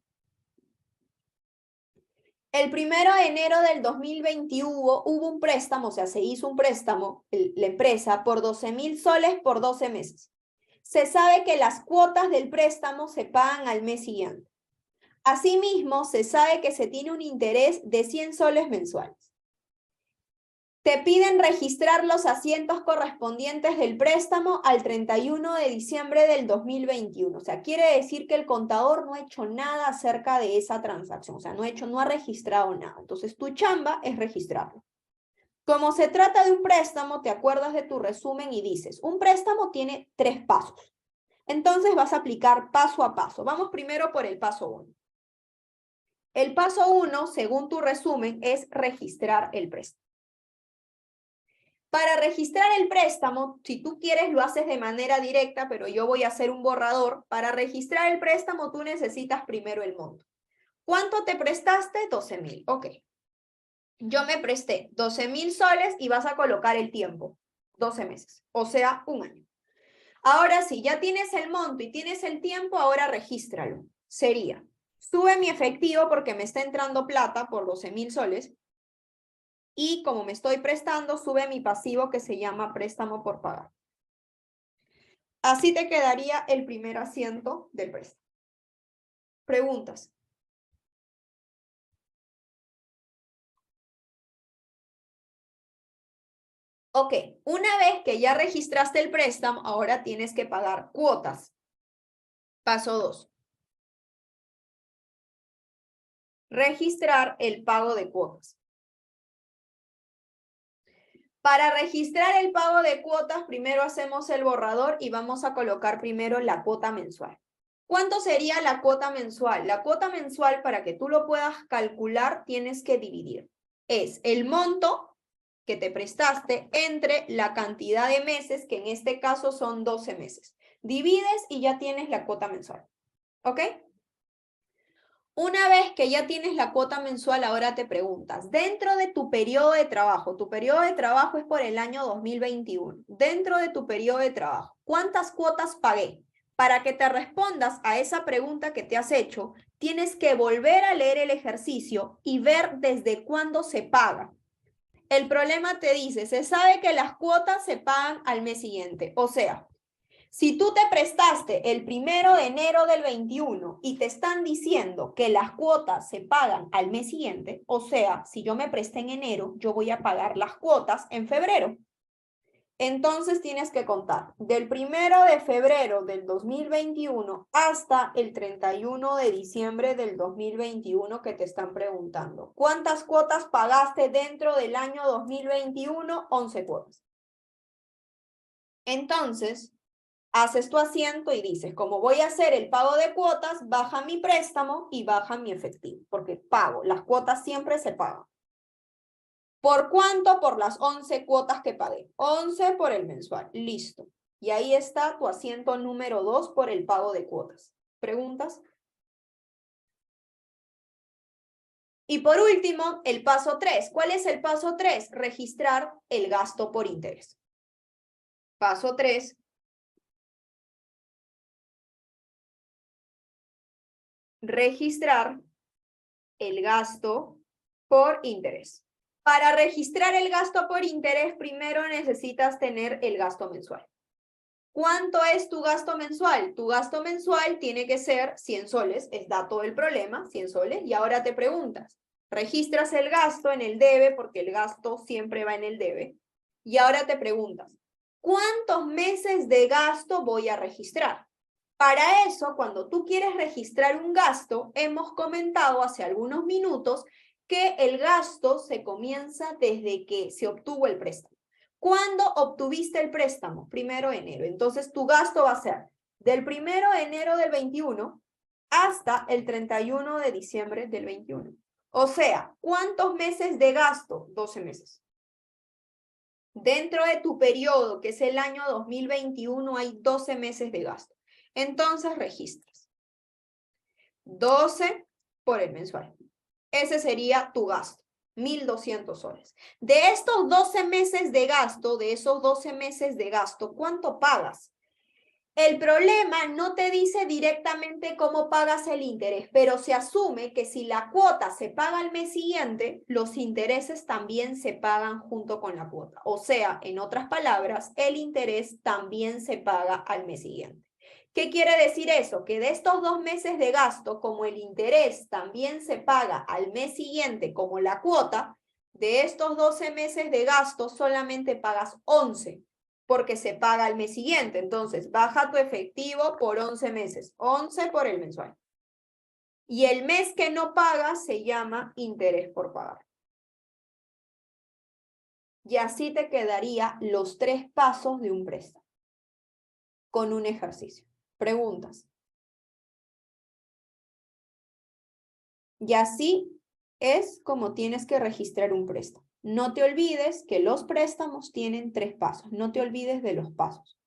El 1 de enero del 2021 hubo un préstamo, o sea, se hizo un préstamo, la empresa, por 12.000 soles por 12 meses. Se sabe que las cuotas del préstamo se pagan al mes siguiente. Asimismo, se sabe que se tiene un interés de 100 soles mensuales. Te piden registrar los asientos correspondientes del préstamo al 31 de diciembre del 2021. O sea, quiere decir que el contador no ha hecho nada acerca de esa transacción. O sea, no ha registrado nada. Entonces, tu chamba es registrarlo. Como se trata de un préstamo, te acuerdas de tu resumen y dices, un préstamo tiene 3 pasos. Entonces, vas a aplicar paso a paso. Vamos primero por el paso 1. El paso 1, según tu resumen, es registrar el préstamo. Para registrar el préstamo, si tú quieres, lo haces de manera directa, pero yo voy a hacer un borrador. Para registrar el préstamo, tú necesitas primero el monto. ¿Cuánto te prestaste? 12.000. Ok. Yo me presté 12.000 soles y vas a colocar el tiempo. 12 meses, o sea, un año. Ahora sí, ya tienes el monto y tienes el tiempo, ahora regístralo. Sería, sube mi efectivo porque me está entrando plata por 12.000 soles. Y como me estoy prestando, sube mi pasivo que se llama préstamo por pagar. Así te quedaría el primer asiento del préstamo. Preguntas. Ok, una vez que ya registraste el préstamo, ahora tienes que pagar cuotas. Paso 2. Registrar el pago de cuotas. Para registrar el pago de cuotas, primero hacemos el borrador y vamos a colocar primero la cuota mensual. ¿Cuánto sería la cuota mensual? La cuota mensual, para que tú lo puedas calcular, tienes que dividir. Es el monto que te prestaste entre la cantidad de meses, que en este caso son 12 meses. Divides y ya tienes la cuota mensual. ¿Ok? Una vez que ya tienes la cuota mensual, ahora te preguntas, dentro de tu periodo de trabajo es por el año 2021, dentro de tu periodo de trabajo, ¿cuántas cuotas pagué? Para que te respondas a esa pregunta que te has hecho, tienes que volver a leer el ejercicio y ver desde cuándo se paga. El problema te dice, se sabe que las cuotas se pagan al mes siguiente, o sea, si tú te prestaste el 1 de enero del 21 y te están diciendo que las cuotas se pagan al mes siguiente, o sea, si yo me presté en enero, yo voy a pagar las cuotas en febrero. Entonces tienes que contar del 1 de febrero del 2021 hasta el 31 de diciembre del 2021 que te están preguntando. ¿Cuántas cuotas pagaste dentro del año 2021? 11 cuotas. Entonces, haces tu asiento y dices, como voy a hacer el pago de cuotas, baja mi préstamo y baja mi efectivo, porque pago, las cuotas siempre se pagan. ¿Por cuánto? Por las 11 cuotas que pagué. 11 por el mensual, listo. Y ahí está tu asiento número 2 por el pago de cuotas. ¿Preguntas? Y por último, el paso 3. ¿Cuál es el paso 3? Registrar el gasto por interés. Paso 3. Registrar el gasto por interés. Para registrar el gasto por interés, primero necesitas tener el gasto mensual. ¿Cuánto es tu gasto mensual? Tu gasto mensual tiene que ser 100 soles, es dato del problema, 100 soles, y ahora te preguntas, registras el gasto en el debe, porque el gasto siempre va en el debe, y ahora te preguntas, ¿cuántos meses de gasto voy a registrar? Para eso, cuando tú quieres registrar un gasto, hemos comentado hace algunos minutos que el gasto se comienza desde que se obtuvo el préstamo. ¿Cuándo obtuviste el préstamo? 1 de enero. Entonces, tu gasto va a ser del 1 de enero del 21 hasta el 31 de diciembre del 21. O sea, ¿cuántos meses de gasto? 12 meses. Dentro de tu periodo, que es el año 2021, hay 12 meses de gasto. Entonces, registras 12 por el mensual. Ese sería tu gasto, 1.200 soles. De estos 12 meses de gasto, ¿cuánto pagas? El problema no te dice directamente cómo pagas el interés, pero se asume que si la cuota se paga al mes siguiente, los intereses también se pagan junto con la cuota. O sea, en otras palabras, el interés también se paga al mes siguiente. ¿Qué quiere decir eso? Que de estos 2 meses de gasto, como el interés también se paga al mes siguiente como la cuota, de estos 12 meses de gasto solamente pagas 11, porque se paga al mes siguiente. Entonces, baja tu efectivo por 11 meses, 11 por el mensual. Y el mes que no pagas se llama interés por pagar. Y así te quedaría los 3 pasos de un préstamo, con un ejercicio. Preguntas. Y así es como tienes que registrar un préstamo. No te olvides que los préstamos tienen 3 pasos. No te olvides de los pasos.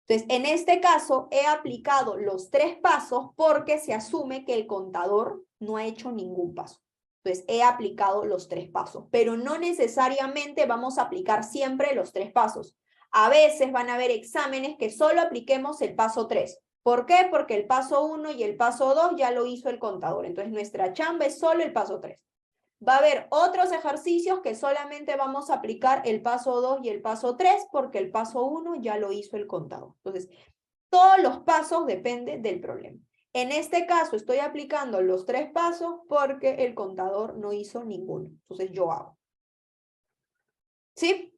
Entonces, en este caso, he aplicado los 3 pasos porque se asume que el contador no ha hecho ningún paso. Entonces, he aplicado los 3 pasos, pero no necesariamente vamos a aplicar siempre los 3 pasos. A veces van a haber exámenes que solo apliquemos el paso 3. ¿Por qué? Porque el paso 1 y el paso 2 ya lo hizo el contador. Entonces, nuestra chamba es solo el paso 3. Va a haber otros ejercicios que solamente vamos a aplicar el paso 2 y el paso 3 porque el paso 1 ya lo hizo el contador. Entonces, todos los pasos dependen del problema. En este caso estoy aplicando los 3 pasos porque el contador no hizo ninguno. Entonces yo hago. ¿Sí?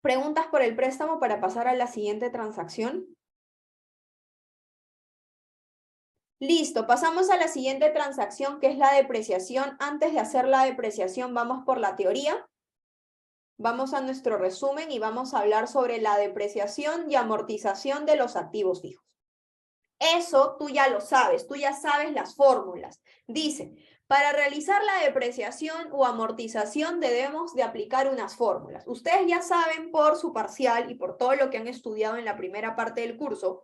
¿Preguntas por el préstamo para pasar a la siguiente transacción? Listo, pasamos a la siguiente transacción que es la depreciación. Antes de hacer la depreciación vamos por la teoría. Vamos a nuestro resumen y vamos a hablar sobre la depreciación y amortización de los activos fijos. Eso tú ya lo sabes, tú ya sabes las fórmulas. Dice, para realizar la depreciación o amortización debemos de aplicar unas fórmulas. Ustedes ya saben por su parcial y por todo lo que han estudiado en la primera parte del curso,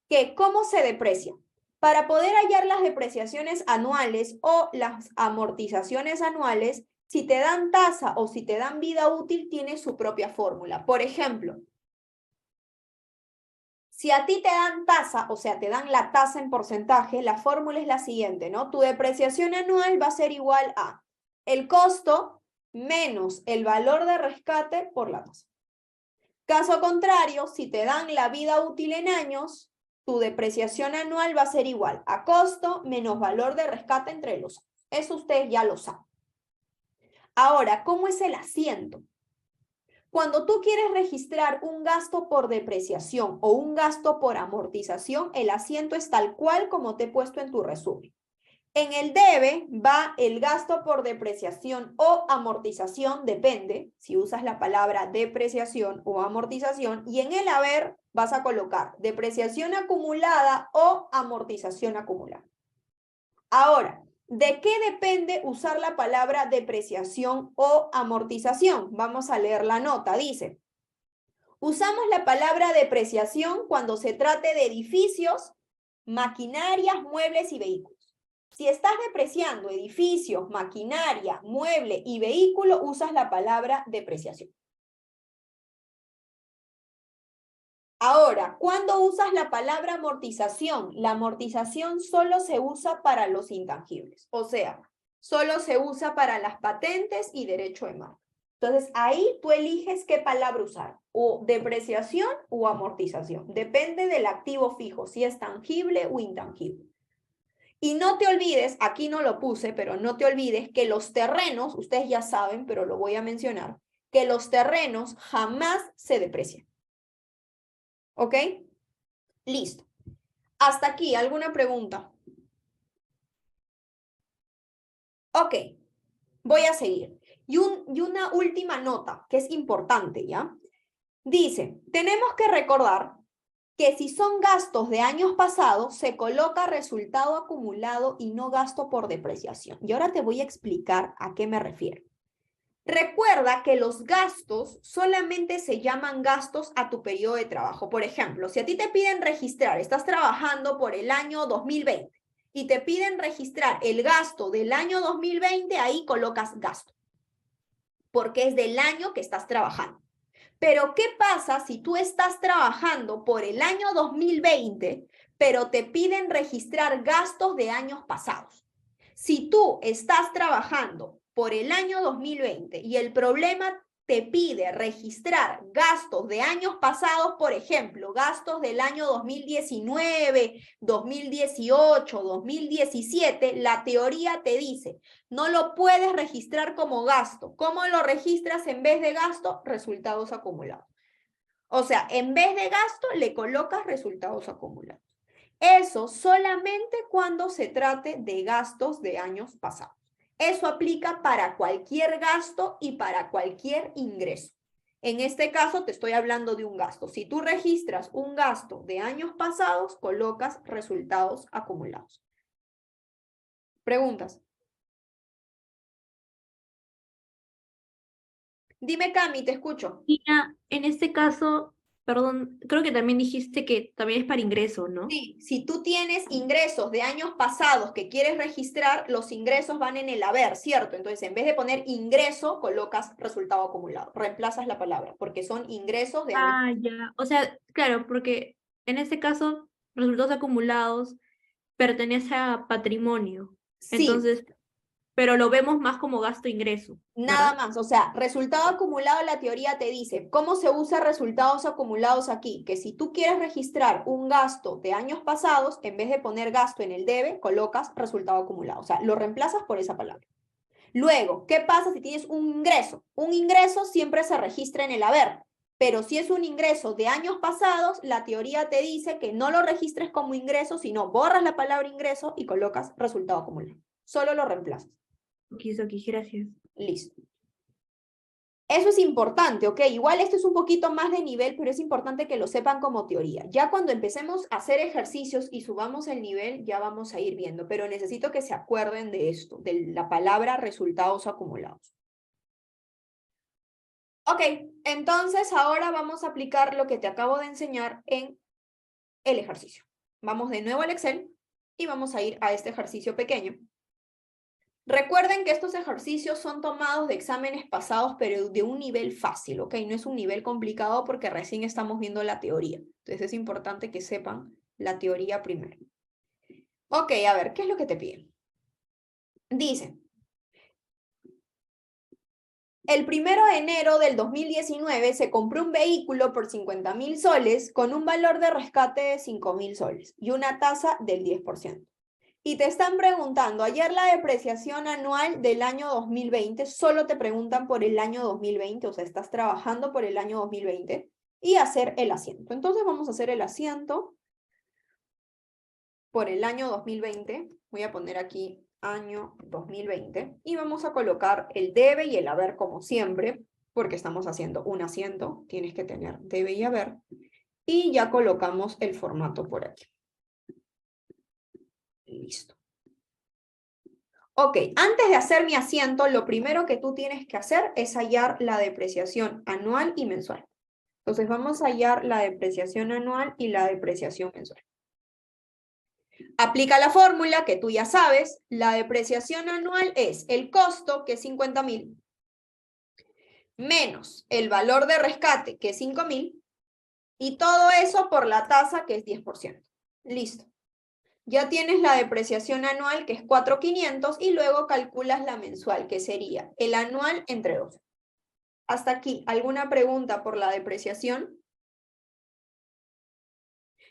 que cómo se deprecia. Para poder hallar las depreciaciones anuales o las amortizaciones anuales, si te dan tasa o si te dan vida útil, tiene su propia fórmula. Por ejemplo, si a ti te dan tasa, o sea, te dan la tasa en porcentaje, la fórmula es la siguiente, ¿no? Tu depreciación anual va a ser igual a el costo menos el valor de rescate por la tasa. Caso contrario, si te dan la vida útil en años, tu depreciación anual va a ser igual a costo menos valor de rescate entre los años. Eso ustedes ya lo saben. Ahora, ¿cómo es el asiento? Cuando tú quieres registrar un gasto por depreciación o un gasto por amortización, el asiento es tal cual como te he puesto en tu resumen. En el debe va el gasto por depreciación o amortización, depende si usas la palabra depreciación o amortización, y en el haber vas a colocar depreciación acumulada o amortización acumulada. Ahora, ¿de qué depende usar la palabra depreciación o amortización? Vamos a leer la nota. Dice, usamos la palabra depreciación cuando se trate de edificios, maquinarias, muebles y vehículos. Si estás depreciando edificios, maquinaria, mueble y vehículo, usas la palabra depreciación. Ahora, ¿cuándo usas la palabra amortización? La amortización solo se usa para los intangibles, o sea, solo se usa para las patentes y derecho de marca. Entonces, ahí tú eliges qué palabra usar, o depreciación o amortización. Depende del activo fijo, si es tangible o intangible. Y no te olvides, aquí no lo puse, pero no te olvides que los terrenos, ustedes ya saben, pero lo voy a mencionar, que los terrenos jamás se deprecian. ¿Ok? Listo. Hasta aquí, ¿alguna pregunta? Ok, voy a seguir. Y una última nota que es importante, ¿ya? Dice, tenemos que recordar que si son gastos de años pasados, se coloca resultado acumulado y no gasto por depreciación. Y ahora te voy a explicar a qué me refiero. Recuerda que los gastos solamente se llaman gastos a tu periodo de trabajo. Por ejemplo, si a ti te piden registrar, estás trabajando por el año 2020 y te piden registrar el gasto del año 2020, ahí colocas gasto, porque es del año que estás trabajando. Pero ¿qué pasa si tú estás trabajando por el año 2020, pero te piden registrar gastos de años pasados? Si tú estás trabajando por el año 2020 y el problema te pide registrar gastos de años pasados, por ejemplo, gastos del año 2019, 2018, 2017, la teoría te dice, no lo puedes registrar como gasto. ¿Cómo lo registras en vez de gasto? Resultados acumulados. O sea, en vez de gasto, le colocas resultados acumulados. Eso solamente cuando se trate de gastos de años pasados. Eso aplica para cualquier gasto y para cualquier ingreso. En este caso te estoy hablando de un gasto. Si tú registras un gasto de años pasados, colocas resultados acumulados. ¿Preguntas? Dime, Cami, te escucho. Ina, en este caso, perdón, creo que también dijiste que también es para ingreso, ¿no? Sí, si tú tienes ingresos de años pasados que quieres registrar, los ingresos van en el haber, ¿cierto? Entonces, en vez de poner ingreso, colocas resultado acumulado. Reemplazas la palabra, porque son ingresos de años. Ah, ya. O sea, claro, porque en este caso, resultados acumulados pertenece a patrimonio. Sí, Entonces, pero lo vemos más como gasto-ingreso, nada ¿verdad? más. O sea, resultado acumulado, la teoría te dice, ¿cómo se usa resultados acumulados aquí? Que si tú quieres registrar un gasto de años pasados, en vez de poner gasto en el debe, colocas resultado acumulado. O sea, lo reemplazas por esa palabra. Luego, ¿qué pasa si tienes un ingreso? Un ingreso siempre se registra en el haber, pero si es un ingreso de años pasados, la teoría te dice que no lo registres como ingreso, sino borras la palabra ingreso y colocas resultado acumulado. Solo lo reemplazas. Ok, gracias. Listo. Eso es importante, ¿ok? Igual esto es un poquito más de nivel, pero es importante que lo sepan como teoría. Ya cuando empecemos a hacer ejercicios y subamos el nivel, ya vamos a ir viendo, pero necesito que se acuerden de esto, de la palabra resultados acumulados. Ok, entonces ahora vamos a aplicar lo que te acabo de enseñar en el ejercicio. Vamos de nuevo al Excel y vamos a ir a este ejercicio pequeño. Recuerden que estos ejercicios son tomados de exámenes pasados, pero de un nivel fácil, ¿ok? No es un nivel complicado porque recién estamos viendo la teoría. Entonces es importante que sepan la teoría primero. Ok, a ver, ¿qué es lo que te piden? Dice, el 1 de enero del 2019 se compró un vehículo por 50.000 soles con un valor de rescate de 5.000 soles y una tasa del 10%. Y te están preguntando, ayer la depreciación anual del año 2020, solo te preguntan por el año 2020, o sea, estás trabajando por el año 2020, y hacer el asiento. Entonces vamos a hacer el asiento por el año 2020. Voy a poner aquí año 2020 y vamos a colocar el debe y el haber como siempre, porque estamos haciendo un asiento, tienes que tener debe y haber, y ya colocamos el formato por aquí. Listo. Ok, antes de hacer mi asiento, lo primero que tú tienes que hacer es hallar la depreciación anual y mensual. Entonces vamos a hallar la depreciación anual y la depreciación mensual. Aplica la fórmula que tú ya sabes. La depreciación anual es el costo, que es 50.000, menos el valor de rescate, que es 5.000, Y todo eso por la tasa que es 10%. Listo. Ya tienes la depreciación anual, que es 4.500, y luego calculas la mensual, que sería el anual entre 12. Hasta aquí, ¿alguna pregunta por la depreciación?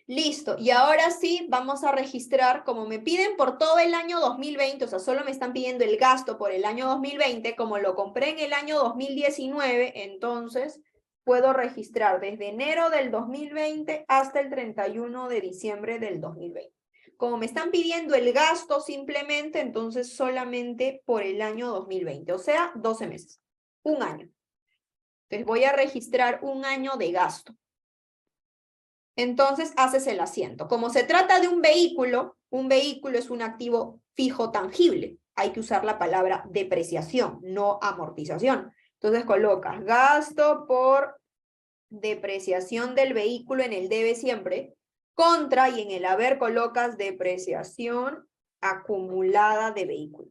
Listo, y ahora sí vamos a registrar, como me piden por todo el año 2020, o sea, solo me están pidiendo el gasto por el año 2020, como lo compré en el año 2019, entonces puedo registrar desde enero del 2020 hasta el 31 de diciembre del 2020. Como me están pidiendo el gasto simplemente, entonces solamente por el año 2020, o sea, 12 meses, un año. Entonces voy a registrar un año de gasto. Entonces haces el asiento. Como se trata de un vehículo es un activo fijo tangible. Hay que usar la palabra depreciación, no amortización. Entonces colocas gasto por depreciación del vehículo en el debe siempre, contra, y en el haber colocas depreciación acumulada de vehículo.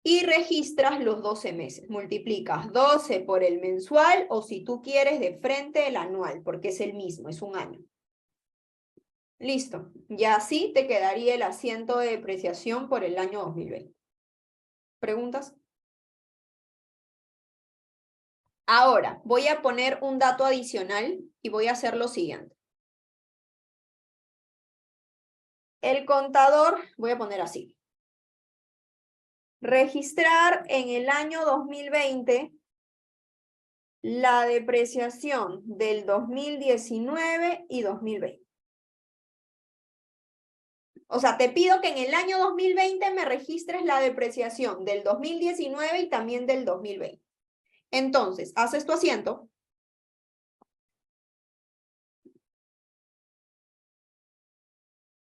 Y registras los 12 meses. Multiplicas 12 por el mensual, o si tú quieres de frente el anual, porque es el mismo, es un año. Listo. Y así te quedaría el asiento de depreciación por el año 2020. ¿Preguntas? Ahora, voy a poner un dato adicional y voy a hacer lo siguiente. El contador, voy a poner así. Registrar en el año 2020 la depreciación del 2019 y 2020. O sea, te pido que en el año 2020 me registres la depreciación del 2019 y también del 2020. Entonces, haces tu asiento.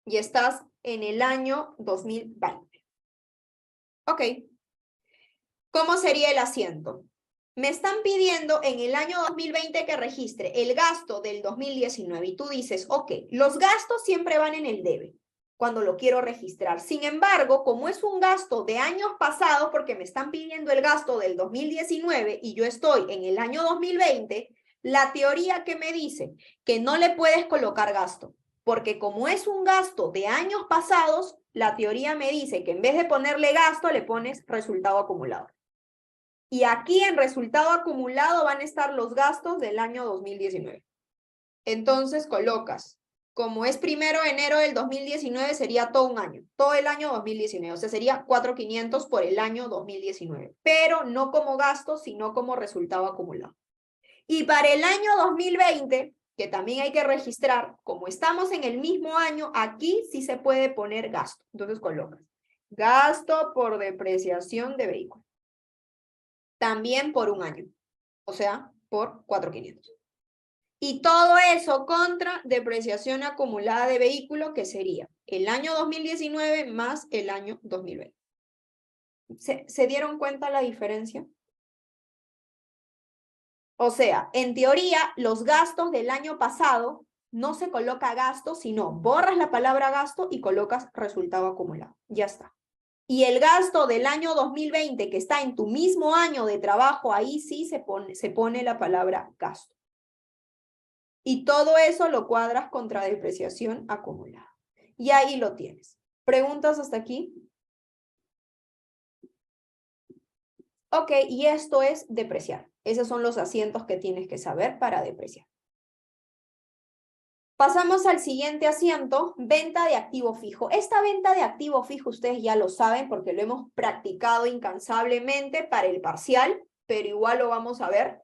Y estás en el año 2020. Ok. ¿Cómo sería el asiento? Me están pidiendo en el año 2020 que registre el gasto del 2019 y tú dices, ok, los gastos siempre van en el debe cuando lo quiero registrar. Sin embargo, como es un gasto de años pasados, porque me están pidiendo el gasto del 2019 y yo estoy en el año 2020, la teoría que me dice que no le puedes colocar gasto, porque como es un gasto de años pasados, la teoría me dice que en vez de ponerle gasto, le pones resultado acumulado. Y aquí en resultado acumulado van a estar los gastos del año 2019. Entonces colocas, como es 1 de enero del 2019, sería todo un año, todo el año 2019. O sea, sería 4.500 por el año 2019. Pero no como gasto, sino como resultado acumulado. Y para el año 2020, que también hay que registrar, como estamos en el mismo año, aquí sí se puede poner gasto. Entonces colocas gasto por depreciación de vehículo. También por un año, o sea, por 4.500. Y todo eso contra depreciación acumulada de vehículo, que sería el año 2019 más el año 2020. ¿Se dieron cuenta la diferencia? O sea, en teoría, los gastos del año pasado no se coloca gasto, sino borras la palabra gasto y colocas resultado acumulado. Ya está. Y el gasto del año 2020, que está en tu mismo año de trabajo, ahí sí se pone la palabra gasto. Y todo eso lo cuadras contra depreciación acumulada. Y ahí lo tienes. ¿Preguntas hasta aquí? Ok, y esto es depreciar. Esos son los asientos que tienes que saber para depreciar. Pasamos al siguiente asiento, venta de activo fijo. Esta venta de activo fijo ustedes ya lo saben porque lo hemos practicado incansablemente para el parcial, pero igual lo vamos a ver.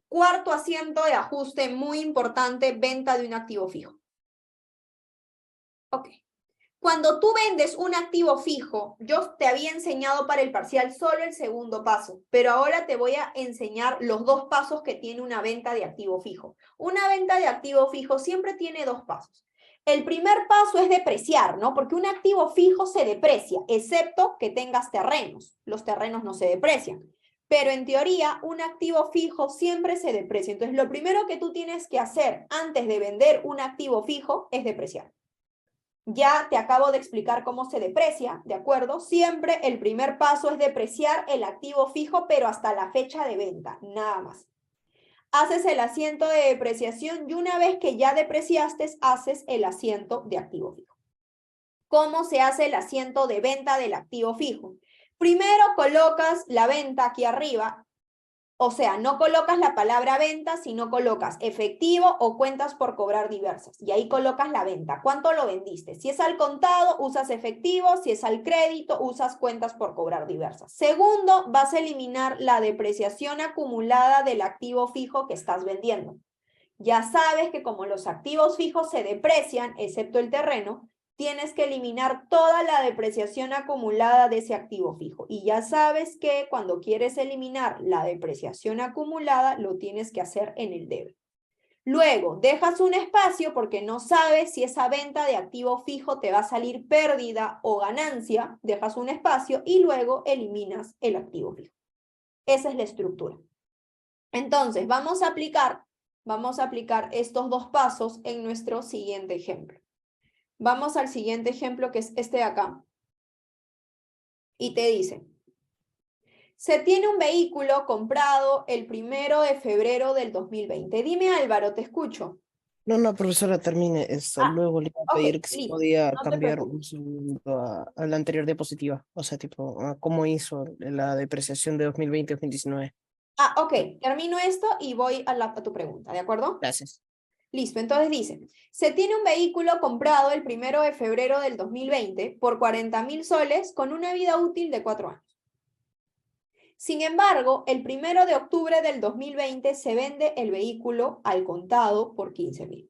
Cuarto asiento de ajuste muy importante, venta de un activo fijo. Ok. Cuando tú vendes un activo fijo, yo te había enseñado para el parcial solo el segundo paso, pero ahora te voy a enseñar los dos pasos que tiene una venta de activo fijo. Una venta de activo fijo siempre tiene dos pasos. El primer paso es depreciar, ¿no? Porque un activo fijo se deprecia, excepto que tengas terrenos. Los terrenos no se deprecian. Pero en teoría, un activo fijo siempre se deprecia. Entonces, lo primero que tú tienes que hacer antes de vender un activo fijo es depreciar. Ya te acabo de explicar cómo se deprecia, ¿de acuerdo? Siempre el primer paso es depreciar el activo fijo, pero hasta la fecha de venta, nada más. haces el asiento de depreciación y una vez que ya depreciaste, haces el asiento de activo fijo. ¿Cómo se hace el asiento de venta del activo fijo? Primero colocas la venta aquí arriba, o sea, no colocas la palabra venta, sino colocas efectivo o cuentas por cobrar diversas. Y ahí colocas la venta. ¿Cuánto lo vendiste? Si es al contado, usas efectivo. Si es al crédito, usas cuentas por cobrar diversas. Segundo, vas a eliminar la depreciación acumulada del activo fijo que estás vendiendo. Ya sabes que como los activos fijos se deprecian, excepto el terreno, tienes que eliminar toda la depreciación acumulada de ese activo fijo. Y ya sabes que cuando quieres eliminar la depreciación acumulada, lo tienes que hacer en el debe. Luego, dejas un espacio porque no sabes si esa venta de activo fijo te va a salir pérdida o ganancia. Dejas un espacio y luego eliminas el activo fijo. Esa es la estructura. Entonces, vamos a aplicar estos dos pasos en nuestro siguiente ejemplo. Vamos al siguiente ejemplo, que es este de acá. Y te dice, se tiene un vehículo comprado el 1 de febrero del 2020. Dime, Álvaro, te escucho. No, profesora, termine esto. Ah, Luego le iba a ok, pedir que si listo. podía No te cambiar preocupes. un segundo a la anterior diapositiva. O sea, tipo, cómo hizo la depreciación de 2020-2019. Ah, ok, termino esto y voy a tu pregunta, ¿de acuerdo? Gracias. Listo, entonces dice, se tiene un vehículo comprado el 1 de febrero del 2020 por 40.000 soles con una vida útil de 4 años. Sin embargo, el 1 de octubre del 2020 se vende el vehículo al contado por 15.000.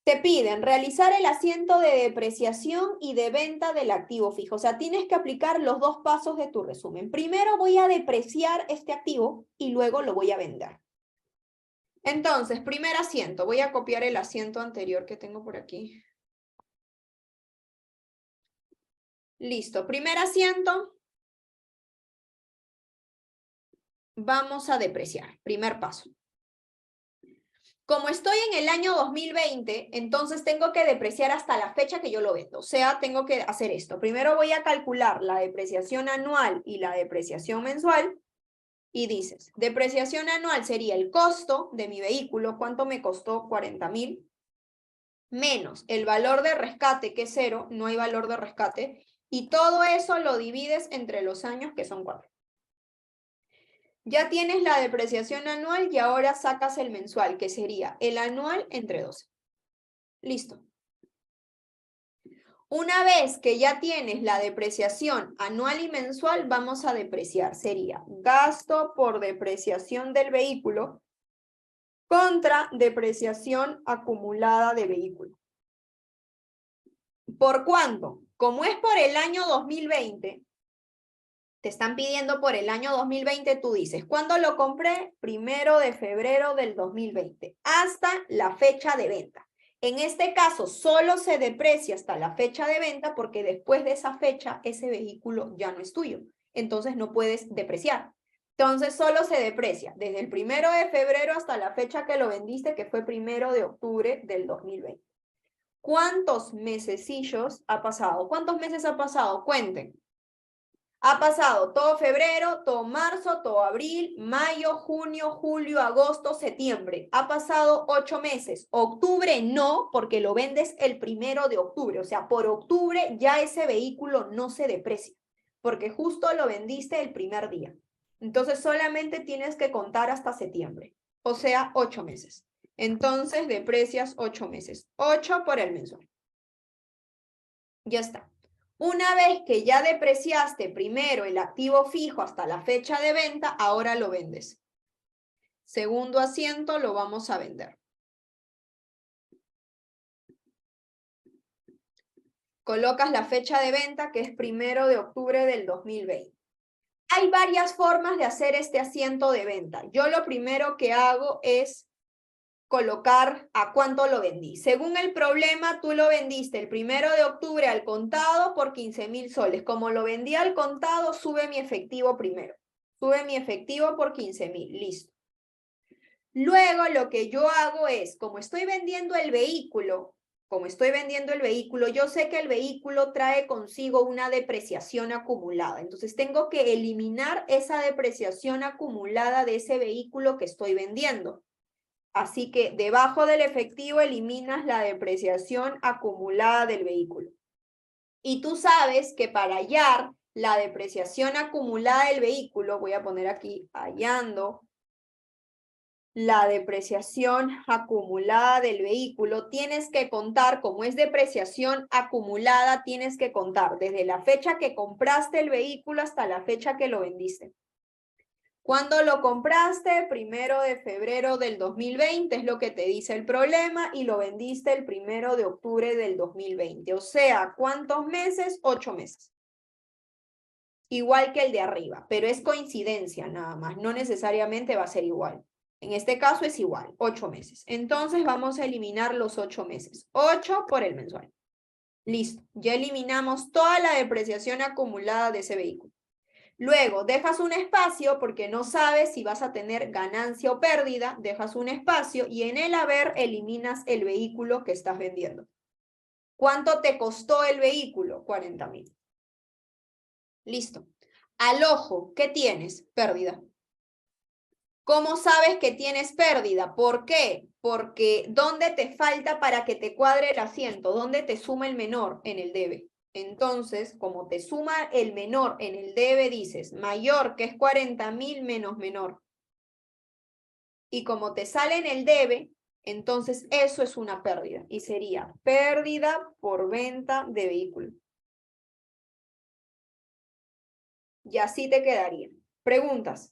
Te piden realizar el asiento de depreciación y de venta del activo fijo. O sea, tienes que aplicar los dos pasos de tu resumen. Primero voy a depreciar este activo y luego lo voy a vender. Entonces, primer asiento. Voy a copiar el asiento anterior que tengo por aquí. Listo. Primer asiento. Vamos a depreciar. Primer paso. Como estoy en el año 2020, entonces tengo que depreciar hasta la fecha que yo lo vendo. O sea, tengo que hacer esto. Primero voy a calcular la depreciación anual y la depreciación mensual. Y dices, depreciación anual sería el costo de mi vehículo. ¿Cuánto me costó? 40.000. Menos el valor de rescate, que es 0. No hay valor de rescate. Y todo eso lo divides entre los años, que son 4. Ya tienes la depreciación anual y ahora sacas el mensual, que sería el anual entre 12. Listo. Una vez que ya tienes la depreciación anual y mensual, vamos a depreciar. Sería gasto por depreciación del vehículo contra depreciación acumulada de vehículo. ¿Por cuánto? Como es por el año 2020, te están pidiendo por el año 2020, tú dices, ¿cuándo lo compré? 1 de febrero del 2020, hasta la fecha de venta. En este caso, solo se deprecia hasta la fecha de venta porque después de esa fecha, ese vehículo ya no es tuyo. Entonces, no puedes depreciar. Entonces, solo se deprecia desde el 1 de febrero hasta la fecha que lo vendiste, que fue 1 de octubre del 2020. ¿Cuántos mesecillos ha pasado? ¿Cuántos meses ha pasado? Cuenten. Ha pasado todo febrero, todo marzo, todo abril, mayo, junio, julio, agosto, septiembre. Ha pasado 8 meses. Octubre no, porque lo vendes el 1 de octubre. O sea, por octubre ya ese vehículo no se deprecia, porque justo lo vendiste el primer día. Entonces solamente tienes que contar hasta septiembre. O sea, 8 meses. Entonces deprecias 8 meses. 8 por el mensual. Ya está. Una vez que ya depreciaste primero el activo fijo hasta la fecha de venta, ahora lo vendes. Segundo asiento lo vamos a vender. Colocas la fecha de venta, que es 1 de octubre del 2020. Hay varias formas de hacer este asiento de venta. Yo lo primero que hago es colocar a cuánto lo vendí. Según el problema, tú lo vendiste el 1 de octubre al contado por 15.000 soles. Como lo vendí al contado, sube mi efectivo primero. Sube mi efectivo por 15.000. Listo. Luego lo que yo hago es, como estoy vendiendo el vehículo como estoy vendiendo el vehículo, yo sé que el vehículo trae consigo una depreciación acumulada. Entonces tengo que eliminar esa depreciación acumulada de ese vehículo que estoy vendiendo. Así que debajo del efectivo eliminas la depreciación acumulada del vehículo. Y tú sabes que para hallar la depreciación acumulada del vehículo, voy a poner aquí hallando la depreciación acumulada del vehículo, tienes que contar, como es depreciación acumulada, tienes que contar desde la fecha que compraste el vehículo hasta la fecha que lo vendiste. ¿Cuándo lo compraste? 1 de febrero del 2020 es lo que te dice el problema y lo vendiste el 1 de octubre del 2020. O sea, ¿cuántos meses? 8 meses. Igual que el de arriba, pero es coincidencia nada más, no necesariamente va a ser igual. En este caso es igual, 8 meses. Entonces vamos a eliminar los 8 meses. 8 por el mensual. Listo, ya eliminamos toda la depreciación acumulada de ese vehículo. Luego, dejas un espacio porque no sabes si vas a tener ganancia o pérdida, dejas un espacio y en el haber eliminas el vehículo que estás vendiendo. ¿Cuánto te costó el vehículo? 40.000. Listo. Al ojo, ¿qué tienes? Pérdida. ¿Cómo sabes que tienes pérdida? ¿Por qué? Porque ¿dónde te falta para que te cuadre el asiento? ¿Dónde te suma el menor? En el debe. Entonces, como te suma el menor en el debe, dices mayor, que es 40.000 menos menor. Y como te sale en el debe, entonces eso es una pérdida. Y sería pérdida por venta de vehículo. Y así te quedaría. ¿Preguntas?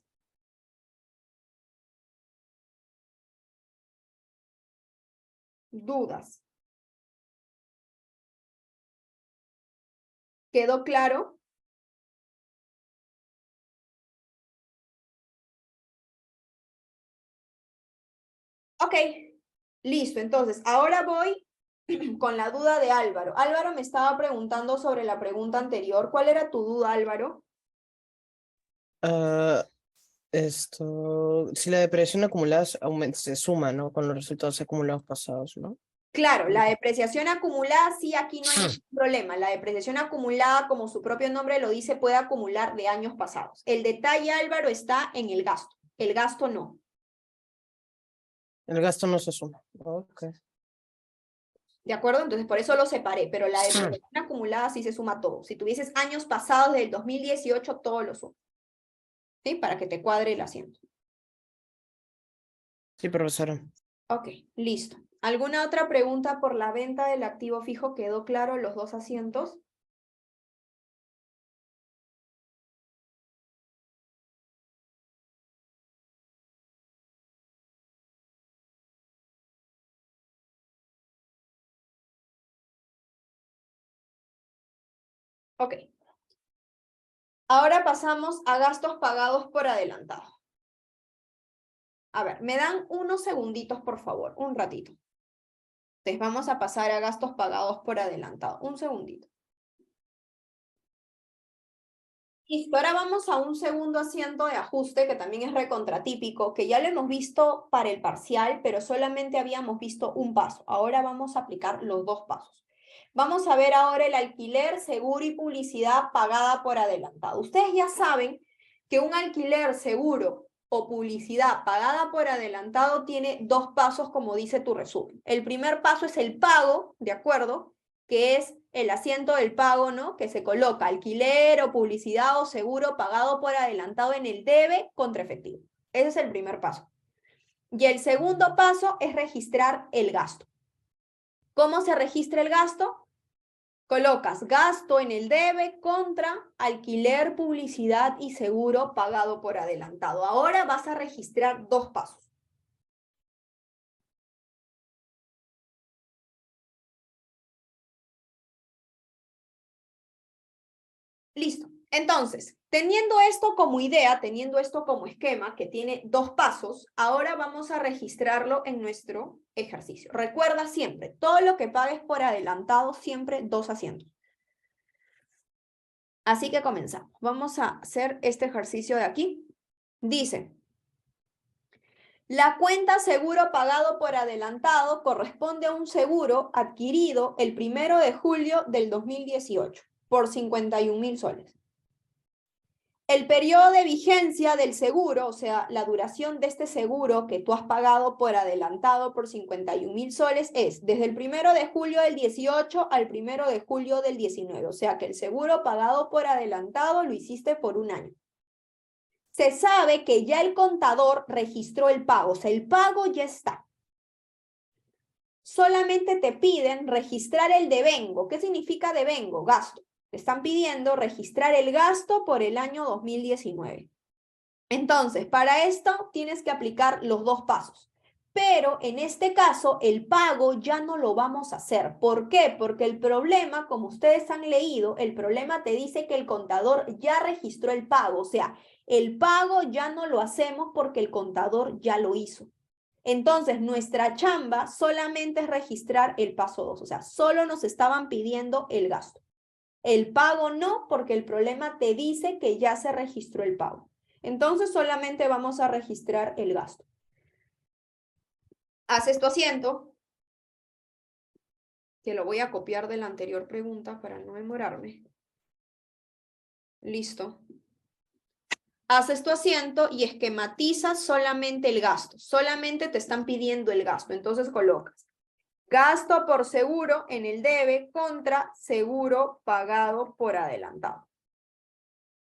¿Dudas? ¿Quedó claro? Ok, listo. Entonces, ahora voy con la duda de Álvaro. Álvaro me estaba preguntando sobre la pregunta anterior. ¿Cuál era tu duda, Álvaro? Si la depresión acumulada se suma, ¿no? Con los resultados acumulados pasados, ¿no? Claro, la depreciación acumulada, sí, aquí no hay ningún problema. La depreciación acumulada, como su propio nombre lo dice, puede acumular de años pasados. El detalle, Álvaro, está en el gasto. El gasto no. El gasto no se suma. Ok. ¿De acuerdo? Entonces, por eso lo separé. Pero la depreciación acumulada sí se suma todo. Si tuvieses años pasados del 2018, todo lo suma. ¿Sí? Para que te cuadre el asiento. Sí, profesora. Ok, listo. ¿Alguna otra pregunta por la venta del activo fijo? ¿Quedó claro los 2 asientos? Ok. Ahora pasamos a gastos pagados por adelantado. A ver, me dan unos segunditos, por favor, un ratito. Entonces vamos a pasar a gastos pagados por adelantado. Un segundito. Listo, ahora vamos a un segundo asiento de ajuste que también es recontratípico, que ya lo hemos visto para el parcial, pero solamente habíamos visto un paso. Ahora vamos a aplicar los 2 pasos. Vamos a ver ahora el alquiler, seguro y publicidad pagada por adelantado. Ustedes ya saben que un alquiler, seguro o publicidad pagada por adelantado tiene 2 pasos, como dice tu resumen. El primer paso es el pago, ¿de acuerdo? Que es el asiento del pago, ¿no? Que se coloca alquiler o publicidad o seguro pagado por adelantado en el debe contra efectivo. Ese es el primer paso. Y el segundo paso es registrar el gasto. ¿Cómo se registra el gasto? Colocas gasto en el debe contra alquiler, publicidad y seguro pagado por adelantado. Ahora vas a registrar 2 pasos. Listo. Entonces, teniendo esto como idea, teniendo esto como esquema que tiene 2 pasos, ahora vamos a registrarlo en nuestro ejercicio. Recuerda siempre, todo lo que pagues por adelantado, siempre 2 asientos. Así que comenzamos. Vamos a hacer este ejercicio de aquí. Dice, La cuenta seguro pagado por adelantado corresponde a un seguro adquirido el 1 de julio del 2018 por 51.000 soles. El periodo de vigencia del seguro, o sea, la duración de este seguro que tú has pagado por adelantado por 51.000 soles es desde el 1 de julio del 18 al 1 de julio del 19. O sea que el seguro pagado por adelantado lo hiciste por un año. Se sabe que ya el contador registró el pago, o sea, el pago ya está. Solamente te piden registrar el devengo. ¿Qué significa devengo? Gasto. Te están pidiendo registrar el gasto por el año 2019. Entonces, para esto tienes que aplicar los dos pasos. Pero en este caso, el pago ya no lo vamos a hacer. ¿Por qué? Porque el problema, como ustedes han leído, el problema te dice que el contador ya registró el pago. O sea, el pago ya no lo hacemos porque el contador ya lo hizo. Entonces, nuestra chamba solamente es registrar el paso 2. O sea, solo nos estaban pidiendo el gasto. El pago no, porque el problema te dice que ya se registró el pago. Entonces, solamente vamos a registrar el gasto. Haces tu asiento, que lo voy a copiar de la anterior pregunta para no demorarme. Listo. Haces tu asiento y esquematizas solamente el gasto. Solamente te están pidiendo el gasto. Entonces colocas gasto por seguro en el debe contra seguro pagado por adelantado.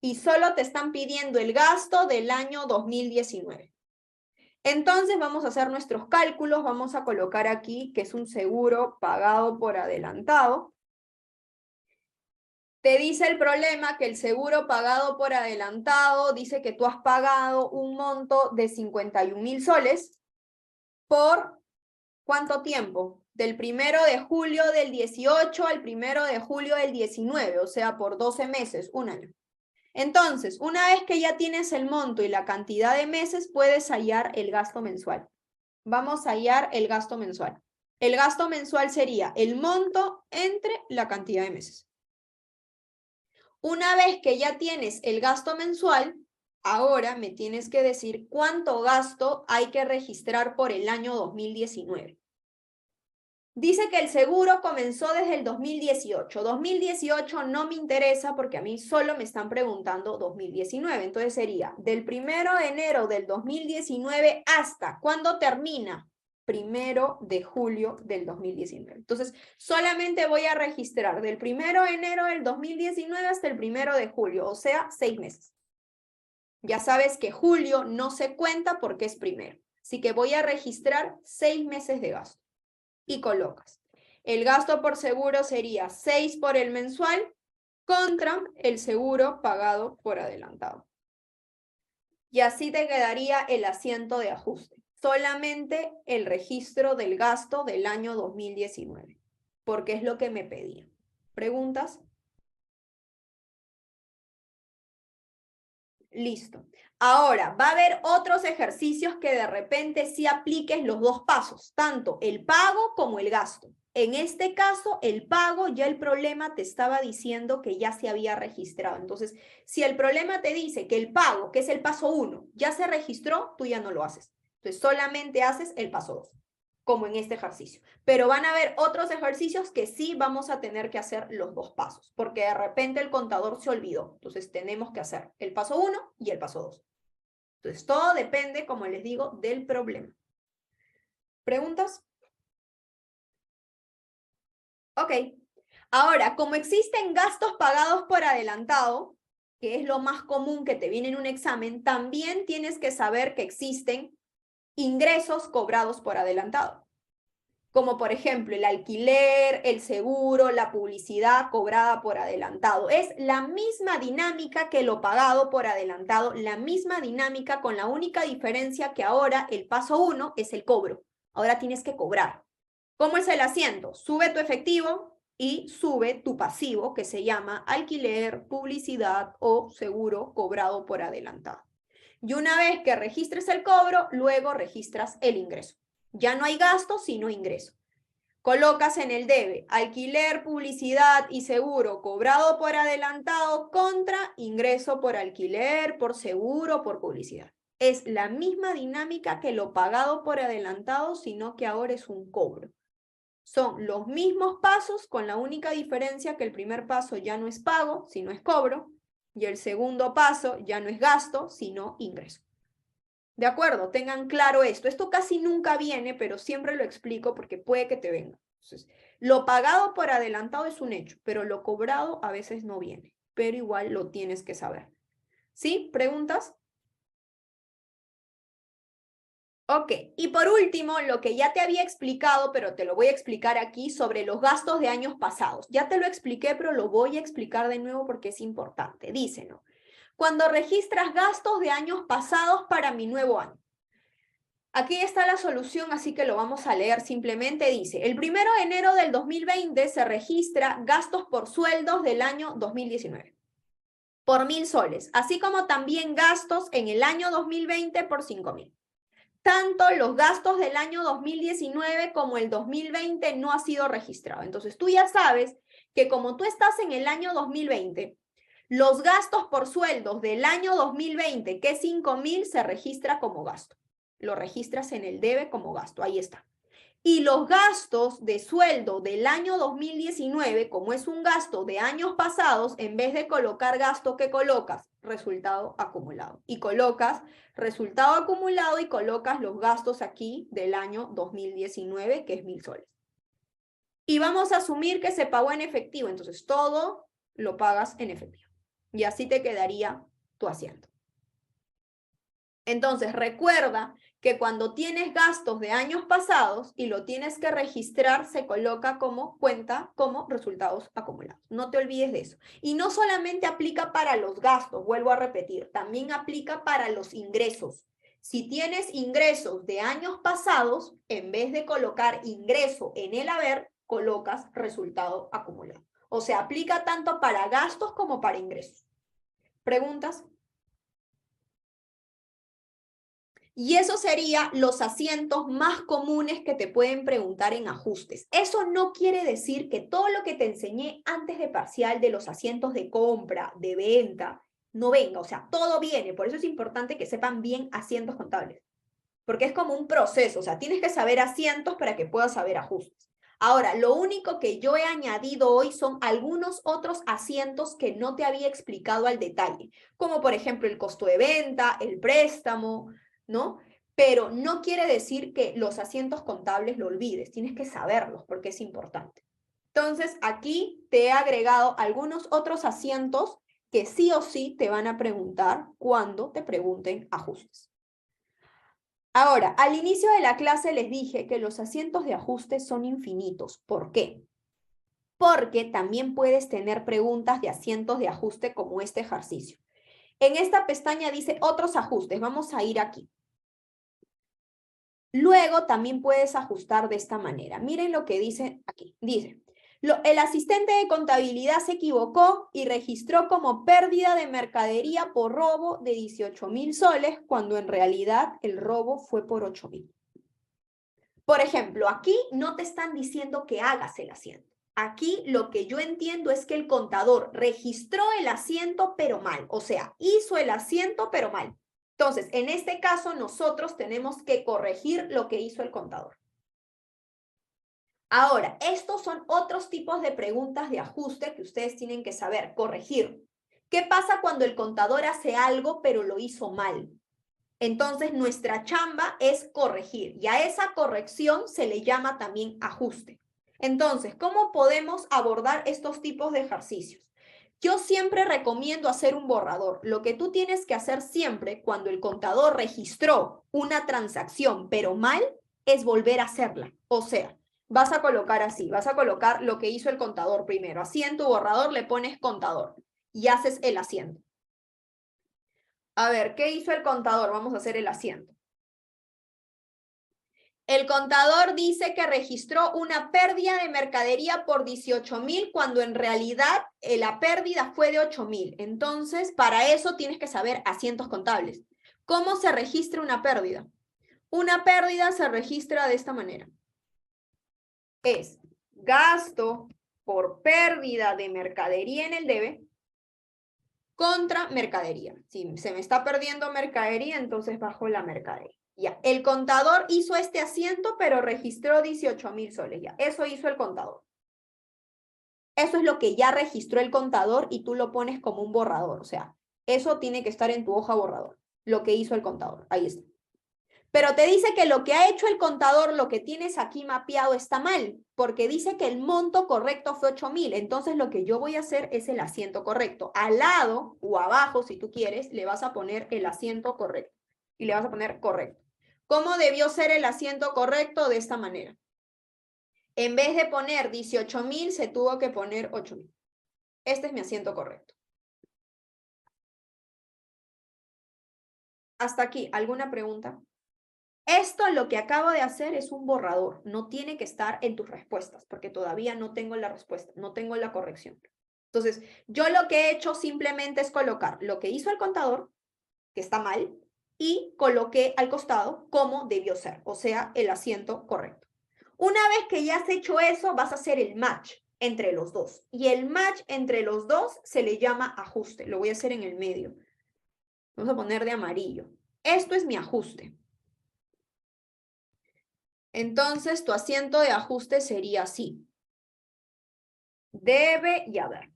Y solo te están pidiendo el gasto del año 2019. Entonces vamos a hacer nuestros cálculos. Vamos a colocar aquí que es un seguro pagado por adelantado. Te dice el problema que el seguro pagado por adelantado dice que tú has pagado un monto de 51.000 soles por ¿cuánto tiempo? Del 1 de julio del 18 al 1 de julio del 19, o sea, por 12 meses, un año. Entonces, una vez que ya tienes el monto y la cantidad de meses, puedes hallar el gasto mensual. Vamos a hallar el gasto mensual. El gasto mensual sería el monto entre la cantidad de meses. Una vez que ya tienes el gasto mensual, ahora me tienes que decir cuánto gasto hay que registrar por el año 2019. Dice que el seguro comenzó desde el 2018. 2018 no me interesa porque a mí solo me están preguntando 2019. Entonces sería del 1 de enero del 2019 hasta ¿cuándo termina? 1 de julio del 2019. Entonces, solamente voy a registrar del 1 de enero del 2019 hasta el 1 de julio, o sea, 6 meses. Ya sabes que julio no se cuenta porque es primero. Así que voy a registrar 6 meses de gasto. Y colocas. El gasto por seguro sería 6 por el mensual contra el seguro pagado por adelantado. Y así te quedaría el asiento de ajuste. Solamente el registro del gasto del año 2019, porque es lo que me pedían. ¿Preguntas? Listo. Ahora, va a haber otros ejercicios que de repente sí apliques los dos pasos, tanto el pago como el gasto. En este caso, el pago, ya el problema te estaba diciendo que ya se había registrado. Entonces, si el problema te dice que el pago, que es el paso 1, ya se registró, tú ya no lo haces. Entonces, solamente haces el paso 2, como en este ejercicio. Pero van a haber otros ejercicios que sí vamos a tener que hacer los dos pasos, porque de repente el contador se olvidó. Entonces, tenemos que hacer el paso 1 y el paso 2. Entonces, todo depende, como les digo, del problema. ¿Preguntas? Ok. Ahora, como existen gastos pagados por adelantado, que es lo más común que te viene en un examen, también tienes que saber que existen ingresos cobrados por adelantado. Como por ejemplo el alquiler, el seguro, la publicidad cobrada por adelantado. Es la misma dinámica que lo pagado por adelantado, la misma dinámica con la única diferencia que ahora el paso 1 es el cobro. Ahora tienes que cobrar. ¿Cómo es el asiento? Sube tu efectivo y sube tu pasivo que se llama alquiler, publicidad o seguro cobrado por adelantado. Y una vez que registres el cobro, luego registras el ingreso. Ya no hay gasto, sino ingreso. Colocas en el debe alquiler, publicidad y seguro cobrado por adelantado contra ingreso por alquiler, por seguro, por publicidad. Es la misma dinámica que lo pagado por adelantado, sino que ahora es un cobro. Son los mismos pasos con la única diferencia que el primer paso ya no es pago, sino es cobro, y el segundo paso ya no es gasto, sino ingreso. ¿De acuerdo? Tengan claro esto. Esto casi nunca viene, pero siempre lo explico porque puede que te venga. Entonces, lo pagado por adelantado es un hecho, pero lo cobrado a veces no viene, pero igual lo tienes que saber. ¿Sí? ¿Preguntas? Ok, y por último, lo que ya te había explicado, pero te lo voy a explicar aquí, sobre los gastos de años pasados. Ya te lo expliqué, pero lo voy a explicar de nuevo porque es importante. Dice, ¿no? Cuando registras gastos de años pasados para mi nuevo año. Aquí está la solución, así que lo vamos a leer. Simplemente dice, el 1 de enero del 2020 se registra gastos por sueldos del año 2019 por 1.000 soles, así como también gastos en el año 2020 por 5.000. Tanto los gastos del año 2019 como el 2020 no ha sido registrado. Entonces tú ya sabes que como tú estás en el año 2020, los gastos por sueldos del año 2020, que es 5.000, se registra como gasto. Lo registras en el debe como gasto, ahí está. Y los gastos de sueldo del año 2019, como es un gasto de años pasados, en vez de colocar gasto, ¿qué colocas? Resultado acumulado. Y colocas resultado acumulado y colocas los gastos aquí del año 2019, que es 1.000 soles. Y vamos a asumir que se pagó en efectivo, entonces todo lo pagas en efectivo. Y así te quedaría tu asiento. Entonces, recuerda que cuando tienes gastos de años pasados y lo tienes que registrar, se coloca como cuenta, como resultados acumulados. No te olvides de eso. Y no solamente aplica para los gastos, vuelvo a repetir, también aplica para los ingresos. Si tienes ingresos de años pasados, en vez de colocar ingreso en el haber, colocas resultado acumulado. O sea, aplica tanto para gastos como para ingresos. ¿Preguntas? Y eso sería los asientos más comunes que te pueden preguntar en ajustes. Eso no quiere decir que todo lo que te enseñé antes de parcial de los asientos de compra, de venta, no venga. O sea, todo viene. Por eso es importante que sepan bien asientos contables. Porque es como un proceso. O sea, tienes que saber asientos para que puedas saber ajustes. Ahora, lo único que yo he añadido hoy son algunos otros asientos que no te había explicado al detalle. Como por ejemplo el costo de venta, el préstamo, ¿no? Pero no quiere decir que los asientos contables lo olvides, tienes que saberlos porque es importante. Entonces, aquí te he agregado algunos otros asientos que sí o sí te van a preguntar cuando te pregunten ajustes. Ahora, al inicio de la clase les dije que los asientos de ajuste son infinitos. ¿Por qué? Porque también puedes tener preguntas de asientos de ajuste como este ejercicio. En esta pestaña dice otros ajustes. Vamos a ir aquí. Luego también puedes ajustar de esta manera. Miren lo que dice aquí. Dice, el asistente de contabilidad se equivocó y registró como pérdida de mercadería por robo de 18.000 soles, cuando en realidad el robo fue por 8.000. Por ejemplo, aquí no te están diciendo que hagas el asiento. Aquí lo que yo entiendo es que el contador registró el asiento pero mal. O sea, hizo el asiento pero mal. Entonces, en este caso, nosotros tenemos que corregir lo que hizo el contador. Ahora, estos son otros tipos de preguntas de ajuste que ustedes tienen que saber, corregir. ¿Qué pasa cuando el contador hace algo pero lo hizo mal? Entonces, nuestra chamba es corregir y a esa corrección se le llama también ajuste. Entonces, ¿cómo podemos abordar estos tipos de ejercicios? Yo siempre recomiendo hacer un borrador. Lo que tú tienes que hacer siempre cuando el contador registró una transacción pero mal es volver a hacerla. O sea, vas a colocar así, vas a colocar lo que hizo el contador primero. Así en tu borrador le pones contador y haces el asiento. A ver, ¿qué hizo el contador? Vamos a hacer el asiento. El contador dice que registró una pérdida de mercadería por 18.000 cuando en realidad la pérdida fue de 8.000. Entonces, para eso tienes que saber asientos contables. ¿Cómo se registra una pérdida? Una pérdida se registra de esta manera. Es gasto por pérdida de mercadería en el debe contra mercadería. Si se me está perdiendo mercadería, entonces bajo la mercadería. Ya, el contador hizo este asiento, pero registró 18.000 soles. Ya, eso hizo el contador. Eso es lo que ya registró el contador y tú lo pones como un borrador. O sea, eso tiene que estar en tu hoja borrador. Lo que hizo el contador. Ahí está. Pero te dice que lo que ha hecho el contador, lo que tienes aquí mapeado está mal, porque dice que el monto correcto fue 8.000. Entonces lo que yo voy a hacer es el asiento correcto. Al lado o abajo, si tú quieres, le vas a poner el asiento correcto. Y le vas a poner correcto. ¿Cómo debió ser el asiento correcto? De esta manera. En vez de poner 18.000, se tuvo que poner 8.000. Este es mi asiento correcto. Hasta aquí, ¿alguna pregunta? Esto lo que acabo de hacer es un borrador, no tiene que estar en tus respuestas, porque todavía no tengo la respuesta, no tengo la corrección. Entonces, yo lo que he hecho simplemente es colocar lo que hizo el contador, que está mal, y coloqué al costado como debió ser, o sea, el asiento correcto. Una vez que ya has hecho eso, vas a hacer el match entre los dos. Y el match entre los dos se le llama ajuste. Lo voy a hacer en el medio. Vamos a poner de amarillo. Esto es mi ajuste. Entonces, tu asiento de ajuste sería así. Debe y haber.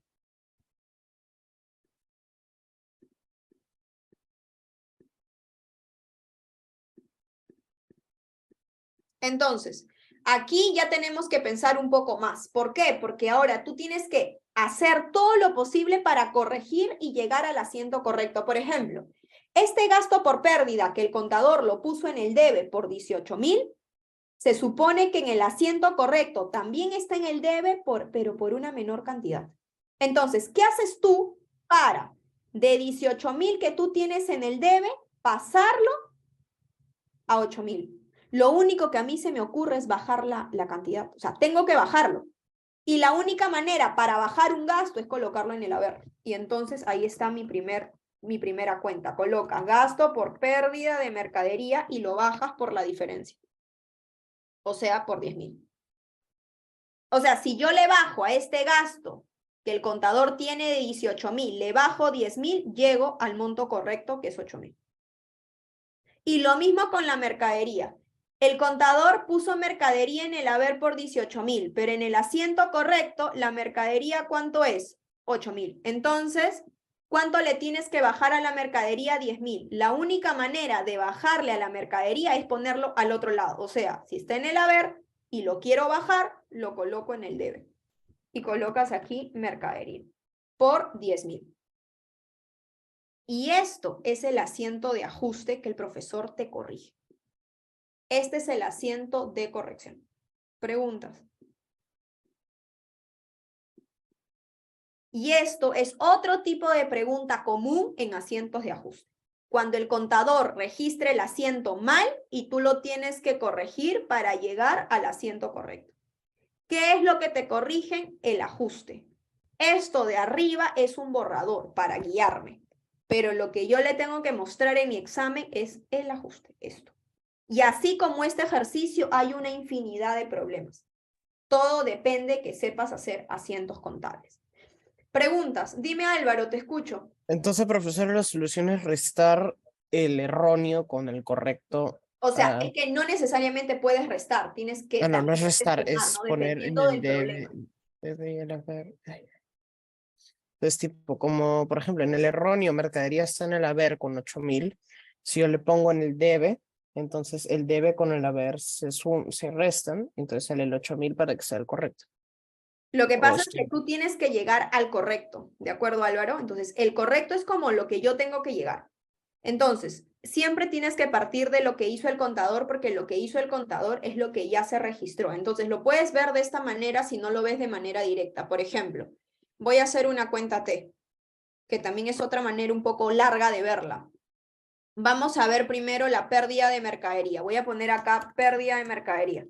Entonces, aquí ya tenemos que pensar un poco más. ¿Por qué? Porque ahora tú tienes que hacer todo lo posible para corregir y llegar al asiento correcto. Por ejemplo, este gasto por pérdida que el contador lo puso en el debe por 18.000, se supone que en el asiento correcto también está en el debe, pero por una menor cantidad. Entonces, ¿qué haces tú para de 18.000 que tú tienes en el debe, pasarlo a 8.000? Lo único que a mí se me ocurre es bajar la cantidad. O sea, tengo que bajarlo. Y la única manera para bajar un gasto es colocarlo en el haber. Y entonces ahí está mi primera cuenta. Colocas gasto por pérdida de mercadería y lo bajas por la diferencia. O sea, por 10.000. O sea, si yo le bajo a este gasto que el contador tiene de 18.000, le bajo 10.000, llego al monto correcto, que es 8.000. Y lo mismo con la mercadería. El contador puso mercadería en el haber por 18.000, pero en el asiento correcto, la mercadería, ¿cuánto es? 8.000. Entonces, ¿cuánto le tienes que bajar a la mercadería? 10.000. La única manera de bajarle a la mercadería es ponerlo al otro lado. O sea, si está en el haber y lo quiero bajar, lo coloco en el debe. Y colocas aquí mercadería por 10.000. Y esto es el asiento de ajuste que el profesor te corrige. Este es el asiento de corrección. Preguntas. Y esto es otro tipo de pregunta común en asientos de ajuste. Cuando el contador registre el asiento mal y tú lo tienes que corregir para llegar al asiento correcto. ¿Qué es lo que te corrigen? El ajuste. Esto de arriba es un borrador para guiarme, pero lo que yo le tengo que mostrar en mi examen es el ajuste, esto. Y así como este ejercicio, hay una infinidad de problemas. Todo depende que sepas hacer asientos contables. Preguntas. Dime, Álvaro, te escucho. Entonces, profesor, la solución es restar el erróneo con el correcto. O sea, es que no necesariamente puedes restar, tienes que No, no es también restar, sumar, es ¿no? poner en Dependiendo el del problema. debe y el haber. Entonces, tipo, como por ejemplo, en el erróneo mercadería está en el haber con 8.000. Si yo le pongo en el debe, entonces el debe con el haber se restan, entonces sale el 8.000 para que sea el correcto. Lo que O pasa es que estoy- tú tienes que llegar al correcto, ¿de acuerdo, Álvaro? Entonces, el correcto es como lo que yo tengo que llegar. Entonces, siempre tienes que partir de lo que hizo el contador, porque lo que hizo el contador es lo que ya se registró. Entonces, lo puedes ver de esta manera si no lo ves de manera directa. Por ejemplo, voy a hacer una cuenta T, que también es otra manera un poco larga de verla. Vamos a ver primero la pérdida de mercadería. Voy a poner acá pérdida de mercadería.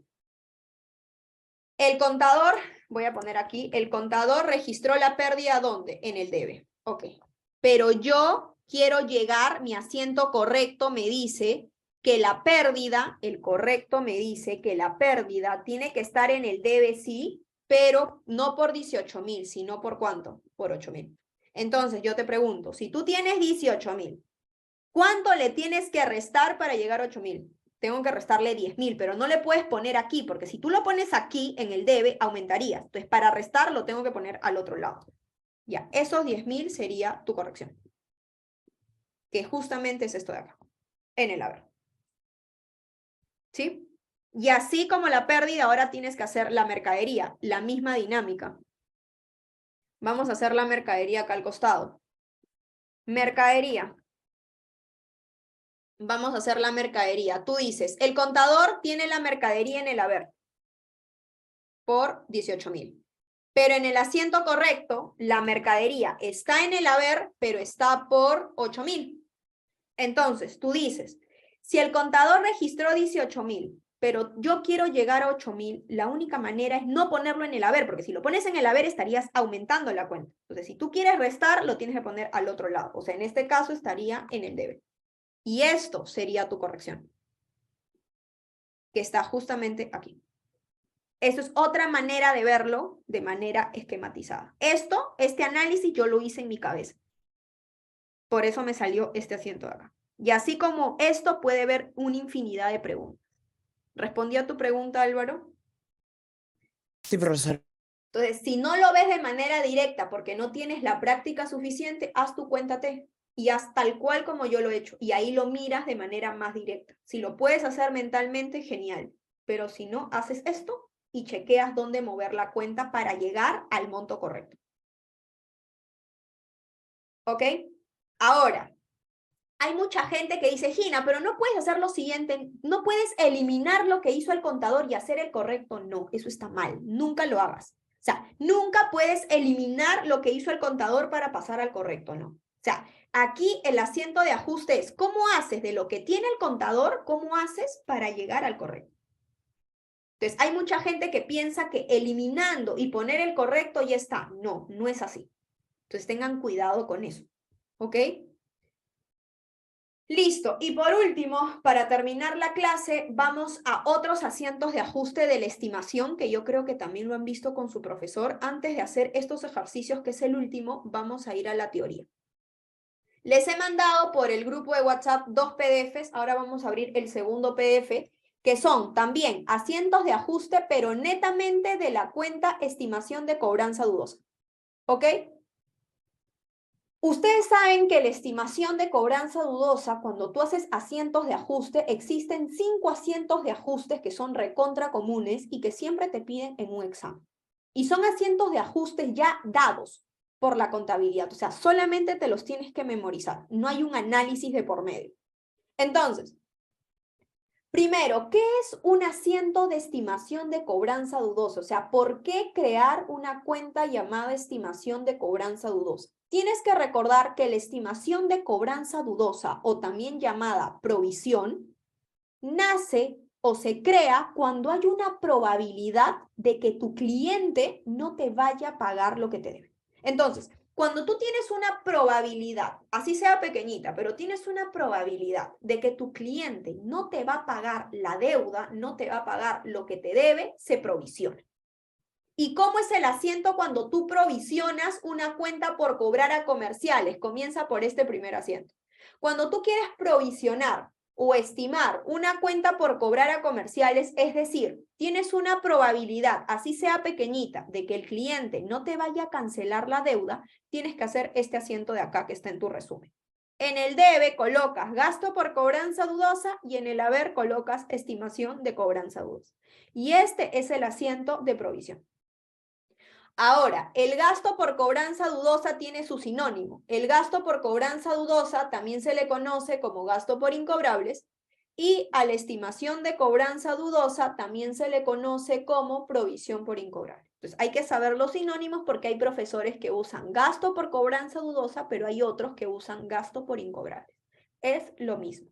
El contador, voy a poner aquí, el contador registró la pérdida ¿dónde? En el debe. Ok. Pero yo quiero llegar, mi asiento correcto me dice que la pérdida, el correcto me dice que la pérdida tiene que estar en el debe, sí, pero no por 18.000, sino por ¿cuánto? Por 8.000. Entonces, yo te pregunto, si tú tienes 18.000, ¿cuánto le tienes que restar para llegar a 8.000? Tengo que restarle 10.000, pero no le puedes poner aquí, porque si tú lo pones aquí en el debe, aumentaría. Entonces, para restar, lo tengo que poner al otro lado. Ya, esos 10.000 sería tu corrección. Que justamente es esto de acá, en el haber. ¿Sí? Y así como la pérdida, ahora tienes que hacer la mercadería, la misma dinámica. Vamos a hacer la mercadería acá al costado. Mercadería. Vamos a hacer la mercadería. Tú dices, el contador tiene la mercadería en el haber por 18.000. Pero en el asiento correcto, la mercadería está en el haber, pero está por 8.000. Entonces, tú dices, si el contador registró 18.000, pero yo quiero llegar a 8.000, la única manera es no ponerlo en el haber, porque si lo pones en el haber estarías aumentando la cuenta. Entonces, si tú quieres restar, lo tienes que poner al otro lado. O sea, en este caso estaría en el debe. Y esto sería tu corrección, que está justamente aquí. Eso es otra manera de verlo de manera esquematizada. Este análisis yo lo hice en mi cabeza. Por eso me salió este asiento de acá. Y así como esto puede haber una infinidad de preguntas. ¿Respondí a tu pregunta, Álvaro? Sí, profesor. Entonces, si no lo ves de manera directa porque no tienes la práctica suficiente, haz tu cuenta T y haz tal cual como yo lo he hecho. Y ahí lo miras de manera más directa. Si lo puedes hacer mentalmente, genial. Pero si no, haces esto y chequeas dónde mover la cuenta para llegar al monto correcto. ¿Ok? Ahora, hay mucha gente que dice, Gina, pero no puedes hacer lo siguiente, no puedes eliminar lo que hizo el contador y hacer el correcto. No, eso está mal, nunca lo hagas. O sea, nunca puedes eliminar lo que hizo el contador para pasar al correcto, no. O sea, aquí el asiento de ajuste es cómo haces de lo que tiene el contador, cómo haces para llegar al correcto. Entonces, hay mucha gente que piensa que eliminando y poner el correcto ya está. No, no es así. Entonces, tengan cuidado con eso. ¿Ok? Listo. Y por último, para terminar la clase, vamos a otros asientos de ajuste de la estimación, que yo creo que también lo han visto con su profesor. Antes de hacer estos ejercicios, que es el último, vamos a ir a la teoría. Les he mandado por el grupo de WhatsApp 2 PDFs. Ahora vamos a abrir el segundo PDF, que son también asientos de ajuste, pero netamente de la cuenta estimación de cobranza dudosa. ¿Ok? Ustedes saben que la estimación de cobranza dudosa, cuando tú haces asientos de ajuste, existen 5 asientos de ajustes que son recontra comunes y que siempre te piden en un examen. Y son asientos de ajustes ya dados por la contabilidad. O sea, solamente te los tienes que memorizar. No hay un análisis de por medio. Entonces, primero, ¿qué es un asiento de estimación de cobranza dudosa? O sea, ¿por qué crear una cuenta llamada estimación de cobranza dudosa? Tienes que recordar que la estimación de cobranza dudosa, o también llamada provisión, nace o se crea cuando hay una probabilidad de que tu cliente no te vaya a pagar lo que te debe. Entonces, cuando tú tienes una probabilidad, así sea pequeñita, pero tienes una probabilidad de que tu cliente no te va a pagar la deuda, no te va a pagar lo que te debe, se provisiona. ¿Y cómo es el asiento cuando tú provisionas una cuenta por cobrar a comerciales? Comienza por este primer asiento. Cuando tú quieres provisionar o estimar una cuenta por cobrar a comerciales, es decir, tienes una probabilidad, así sea pequeñita, de que el cliente no te vaya a cancelar la deuda, tienes que hacer este asiento de acá que está en tu resumen. En el debe colocas gasto por cobranza dudosa y en el haber colocas estimación de cobranza dudosa. Y este es el asiento de provisión. Ahora, el gasto por cobranza dudosa tiene su sinónimo. El gasto por cobranza dudosa también se le conoce como gasto por incobrables y a la estimación de cobranza dudosa también se le conoce como provisión por incobrable. Entonces, hay que saber los sinónimos porque hay profesores que usan gasto por cobranza dudosa, pero hay otros que usan gasto por incobrables. Es lo mismo.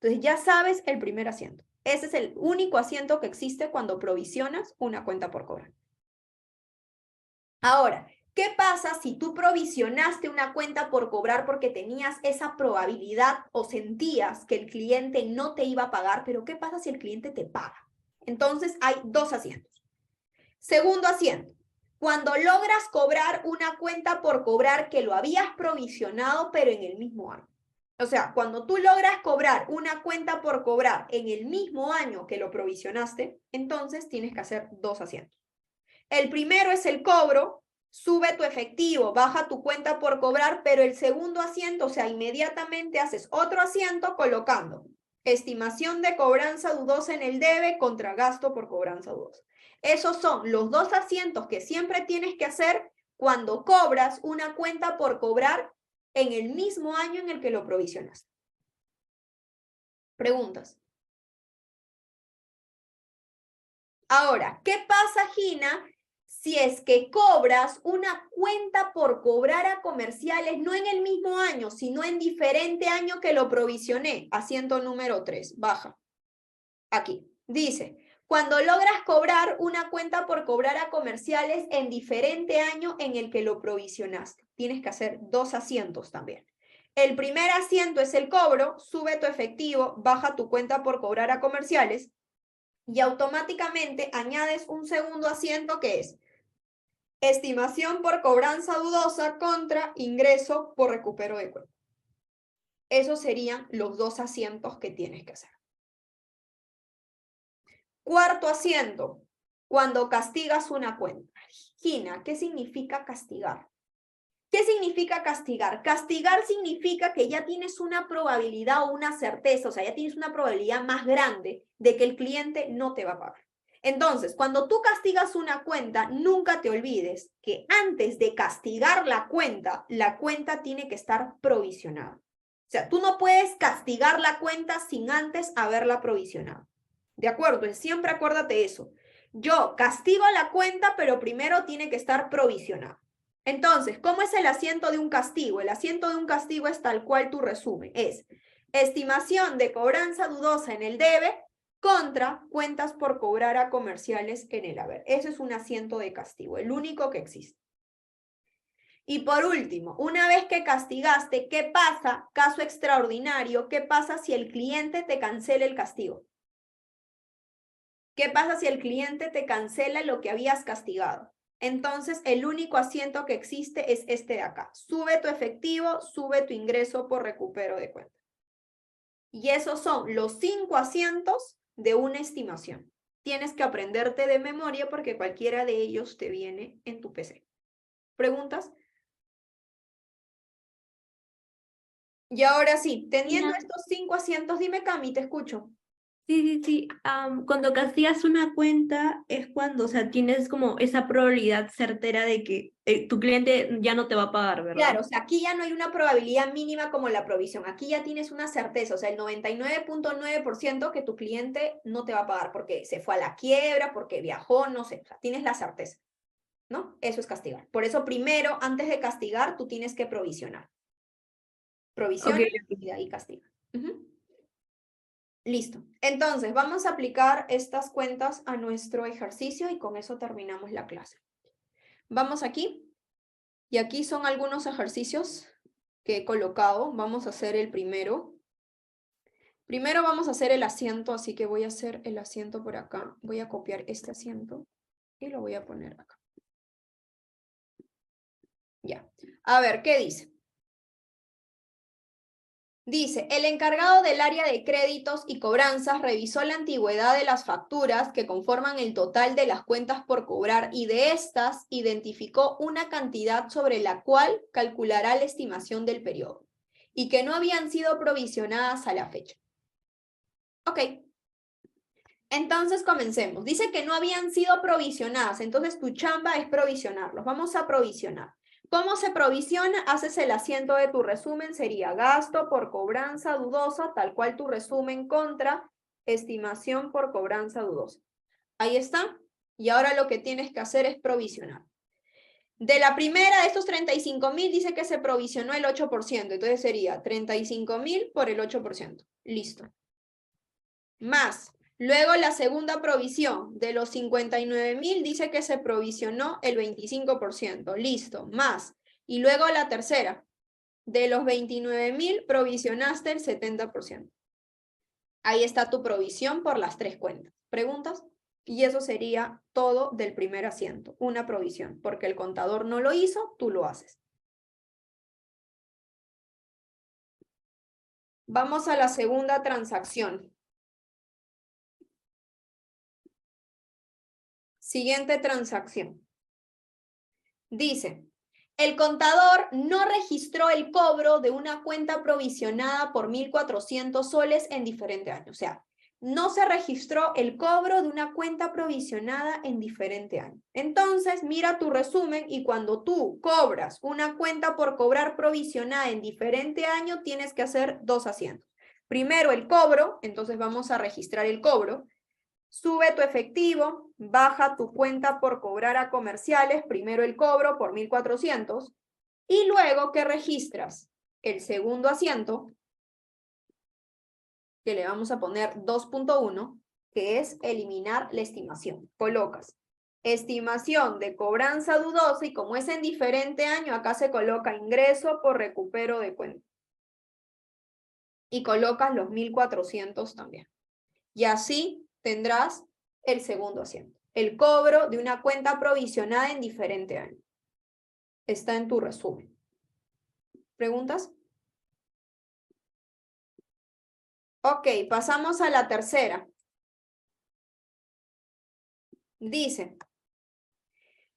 Entonces, ya sabes el primer asiento. Ese es el único asiento que existe cuando provisionas una cuenta por cobrar. Ahora, ¿qué pasa si tú provisionaste una cuenta por cobrar porque tenías esa probabilidad o sentías que el cliente no te iba a pagar? Pero ¿qué pasa si el cliente te paga? Entonces hay 2 asientos. Segundo asiento, Cuando logras cobrar una cuenta por cobrar que lo habías provisionado, pero en el mismo año. O sea, cuando tú logras cobrar una cuenta por cobrar en el mismo año que lo provisionaste, entonces tienes que hacer dos asientos. El primero es el cobro, sube tu efectivo, baja tu cuenta por cobrar, pero el segundo asiento, o sea, inmediatamente haces otro asiento colocando estimación de cobranza dudosa en el debe contra gasto por cobranza dudosa. Esos son los dos asientos que siempre tienes que hacer cuando cobras una cuenta por cobrar en el mismo año en el que lo provisionas. ¿Preguntas? Ahora, ¿qué pasa, Gina, si es que cobras una cuenta por cobrar a comerciales no en el mismo año, sino en diferente año que lo provisioné? Asiento número 3, baja. Aquí, dice, cuando logras cobrar una cuenta por cobrar a comerciales en diferente año en el que lo provisionaste. Tienes que hacer dos asientos también. El primer asiento es el cobro, sube tu efectivo, baja tu cuenta por cobrar a comerciales y automáticamente añades un segundo asiento que es estimación por cobranza dudosa contra ingreso por recupero de cuenta. Esos serían los dos asientos que tienes que hacer. Cuarto asiento, cuando castigas una cuenta. Gina, ¿qué significa castigar? ¿Qué significa castigar? Castigar significa que ya tienes una probabilidad o una certeza, o sea, ya tienes una probabilidad más grande de que el cliente no te va a pagar. Entonces, cuando tú castigas una cuenta, nunca te olvides que antes de castigar la cuenta tiene que estar provisionada. O sea, tú no puedes castigar la cuenta sin antes haberla provisionado. ¿De acuerdo? Entonces, siempre acuérdate eso. Yo castigo la cuenta, pero primero tiene que estar provisionada. Entonces, ¿cómo es el asiento de un castigo? El asiento de un castigo es tal cual tu resumen. Es estimación de cobranza dudosa en el debe contra cuentas por cobrar a comerciales en el haber. Ese es un asiento de castigo, el único que existe. Y por último, una vez que castigaste, ¿qué pasa? Caso extraordinario, ¿qué pasa si el cliente te cancela el castigo? ¿Qué pasa si el cliente te cancela lo que habías castigado? Entonces, el único asiento que existe es este de acá. Sube tu efectivo, sube tu ingreso por recupero de cuenta. Y esos son los 5 asientos de una estimación. Tienes que aprenderte de memoria porque cualquiera de ellos te viene en tu PC. ¿Preguntas? Y ahora sí, teniendo estos 5 asientos, dime, Cami, te escucho. Sí. Cuando castigas una cuenta es cuando, o sea, tienes como esa probabilidad certera de que tu cliente ya no te va a pagar, ¿verdad? Claro, o sea, aquí ya no hay una probabilidad mínima como la provisión. Aquí ya tienes una certeza, o sea, el 99.9% que tu cliente no te va a pagar porque se fue a la quiebra, porque viajó, no sé, o sea, tienes la certeza, ¿no? Eso es castigar. Por eso primero, antes de castigar, tú tienes que provisionar. Provisiona y de ahí castiga. Listo. Entonces, vamos a aplicar estas cuentas a nuestro ejercicio y con eso terminamos la clase. Vamos aquí. Y aquí son algunos ejercicios que he colocado. Vamos a hacer el primero. Primero vamos a hacer el asiento, así que voy a hacer el asiento por acá. Voy a copiar este asiento y lo voy a poner acá. Ya. A ver, ¿qué dice? Dice, el encargado del área de créditos y cobranzas revisó la antigüedad de las facturas que conforman el total de las cuentas por cobrar y de estas identificó una cantidad sobre la cual calculará la estimación del periodo y que no habían sido provisionadas a la fecha. Ok. Entonces comencemos. Dice que no habían sido provisionadas, entonces tu chamba es provisionarlos. Vamos a provisionar. ¿Cómo se provisiona? Haces el asiento de tu resumen, sería gasto por cobranza dudosa, tal cual tu resumen contra estimación por cobranza dudosa. Ahí está. Y ahora lo que tienes que hacer es provisionar. De la primera de estos 35.000 dice que se provisionó el 8%, entonces sería 35.000 por el 8%. Listo. Más. Luego la segunda provisión de los 59.000 dice que se provisionó el 25%. Listo, más. Y luego la tercera. De los 29.000 provisionaste el 70%. Ahí está tu provisión por las 3 cuentas. ¿Preguntas? Y eso sería todo del primer asiento, una provisión, porque el contador no lo hizo, tú lo haces. Vamos a la segunda transacción. Siguiente transacción. Dice, el contador no registró el cobro de una cuenta provisionada por 1.400 soles en diferente año. O sea, no se registró el cobro de una cuenta provisionada en diferente año. Entonces, mira tu resumen y cuando tú cobras una cuenta por cobrar provisionada en diferente año, tienes que hacer dos asientos. Primero el cobro, entonces vamos a registrar el cobro. Sube tu efectivo, baja tu cuenta por cobrar a comerciales, primero el cobro por 1.400 y luego que registras el segundo asiento, que le vamos a poner 2.1, que es eliminar la estimación. Colocas estimación de cobranza dudosa y como es en diferente año, acá se coloca ingreso por recupero de cuenta. Y colocas los 1.400 también. Y así tendrás el segundo asiento. El cobro de una cuenta provisionada en diferente año. Está en tu resumen. ¿Preguntas? Ok, pasamos a la tercera. Dice,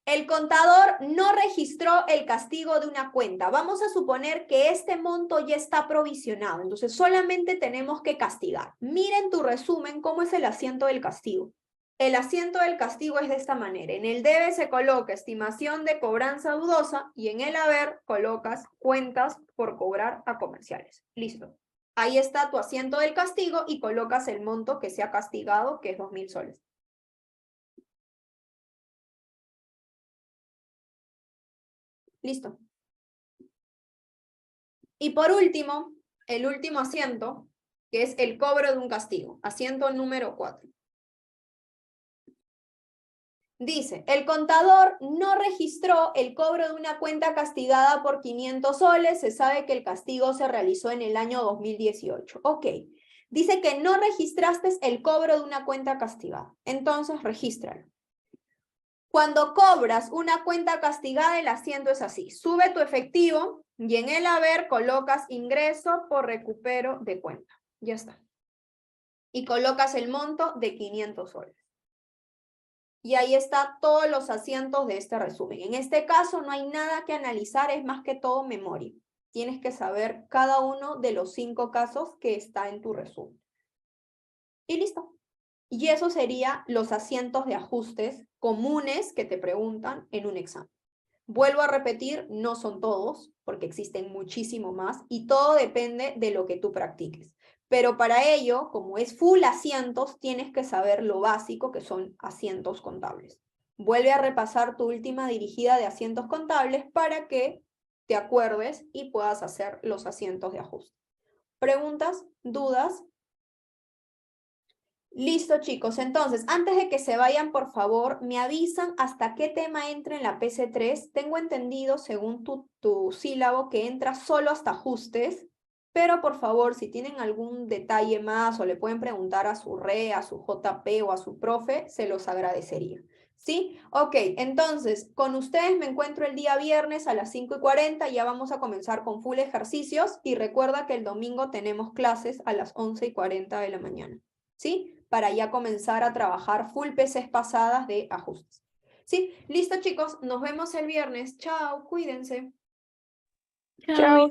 el contador no registró el castigo de una cuenta. Vamos a suponer que este monto ya está provisionado, entonces solamente tenemos que castigar. Miren tu resumen cómo es el asiento del castigo. El asiento del castigo es de esta manera. En el debe se coloca estimación de cobranza dudosa y en el haber colocas cuentas por cobrar a comerciales. Listo. Ahí está tu asiento del castigo y colocas el monto que se ha castigado, que es 2.000 soles. Listo. Y por último, el último asiento, que es el cobro de un castigo. Asiento número 4. Dice, el contador no registró el cobro de una cuenta castigada por 500 soles. Se sabe que el castigo se realizó en el año 2018. Ok. Dice que no registraste el cobro de una cuenta castigada. Entonces, regístralo. Cuando cobras una cuenta castigada, el asiento es así. Sube tu efectivo y en el haber colocas ingreso por recupero de cuenta. Ya está. Y colocas el monto de 500 soles. Y ahí está todos los asientos de este resumen. En este caso no hay nada que analizar, es más que todo memoria. Tienes que saber cada uno de los 5 casos que está en tu resumen. Y listo. Y eso sería los asientos de ajustes comunes que te preguntan en un examen. Vuelvo a repetir, no son todos, porque existen muchísimo más, y todo depende de lo que tú practiques. Pero para ello, como es full asientos, tienes que saber lo básico, que son asientos contables. Vuelve a repasar tu última dirigida de asientos contables para que te acuerdes y puedas hacer los asientos de ajuste. ¿Preguntas? ¿Dudas? Listo, chicos. Entonces, antes de que se vayan, por favor, me avisan hasta qué tema entra en la PC3. Tengo entendido, según tu sílabo, que entra solo hasta ajustes, pero por favor, si tienen algún detalle más o le pueden preguntar a su RE, a su JP o a su profe, se los agradecería. ¿Sí? Ok, entonces, con ustedes me encuentro el día viernes a las 5:40. Ya vamos a comenzar con full ejercicios y recuerda que el domingo tenemos clases a las 11:40 de la mañana. ¿Sí? Para ya comenzar a trabajar full PCs pasadas de ajustes. ¿Sí? Listo, chicos, nos vemos el viernes. Chao, cuídense. Chao.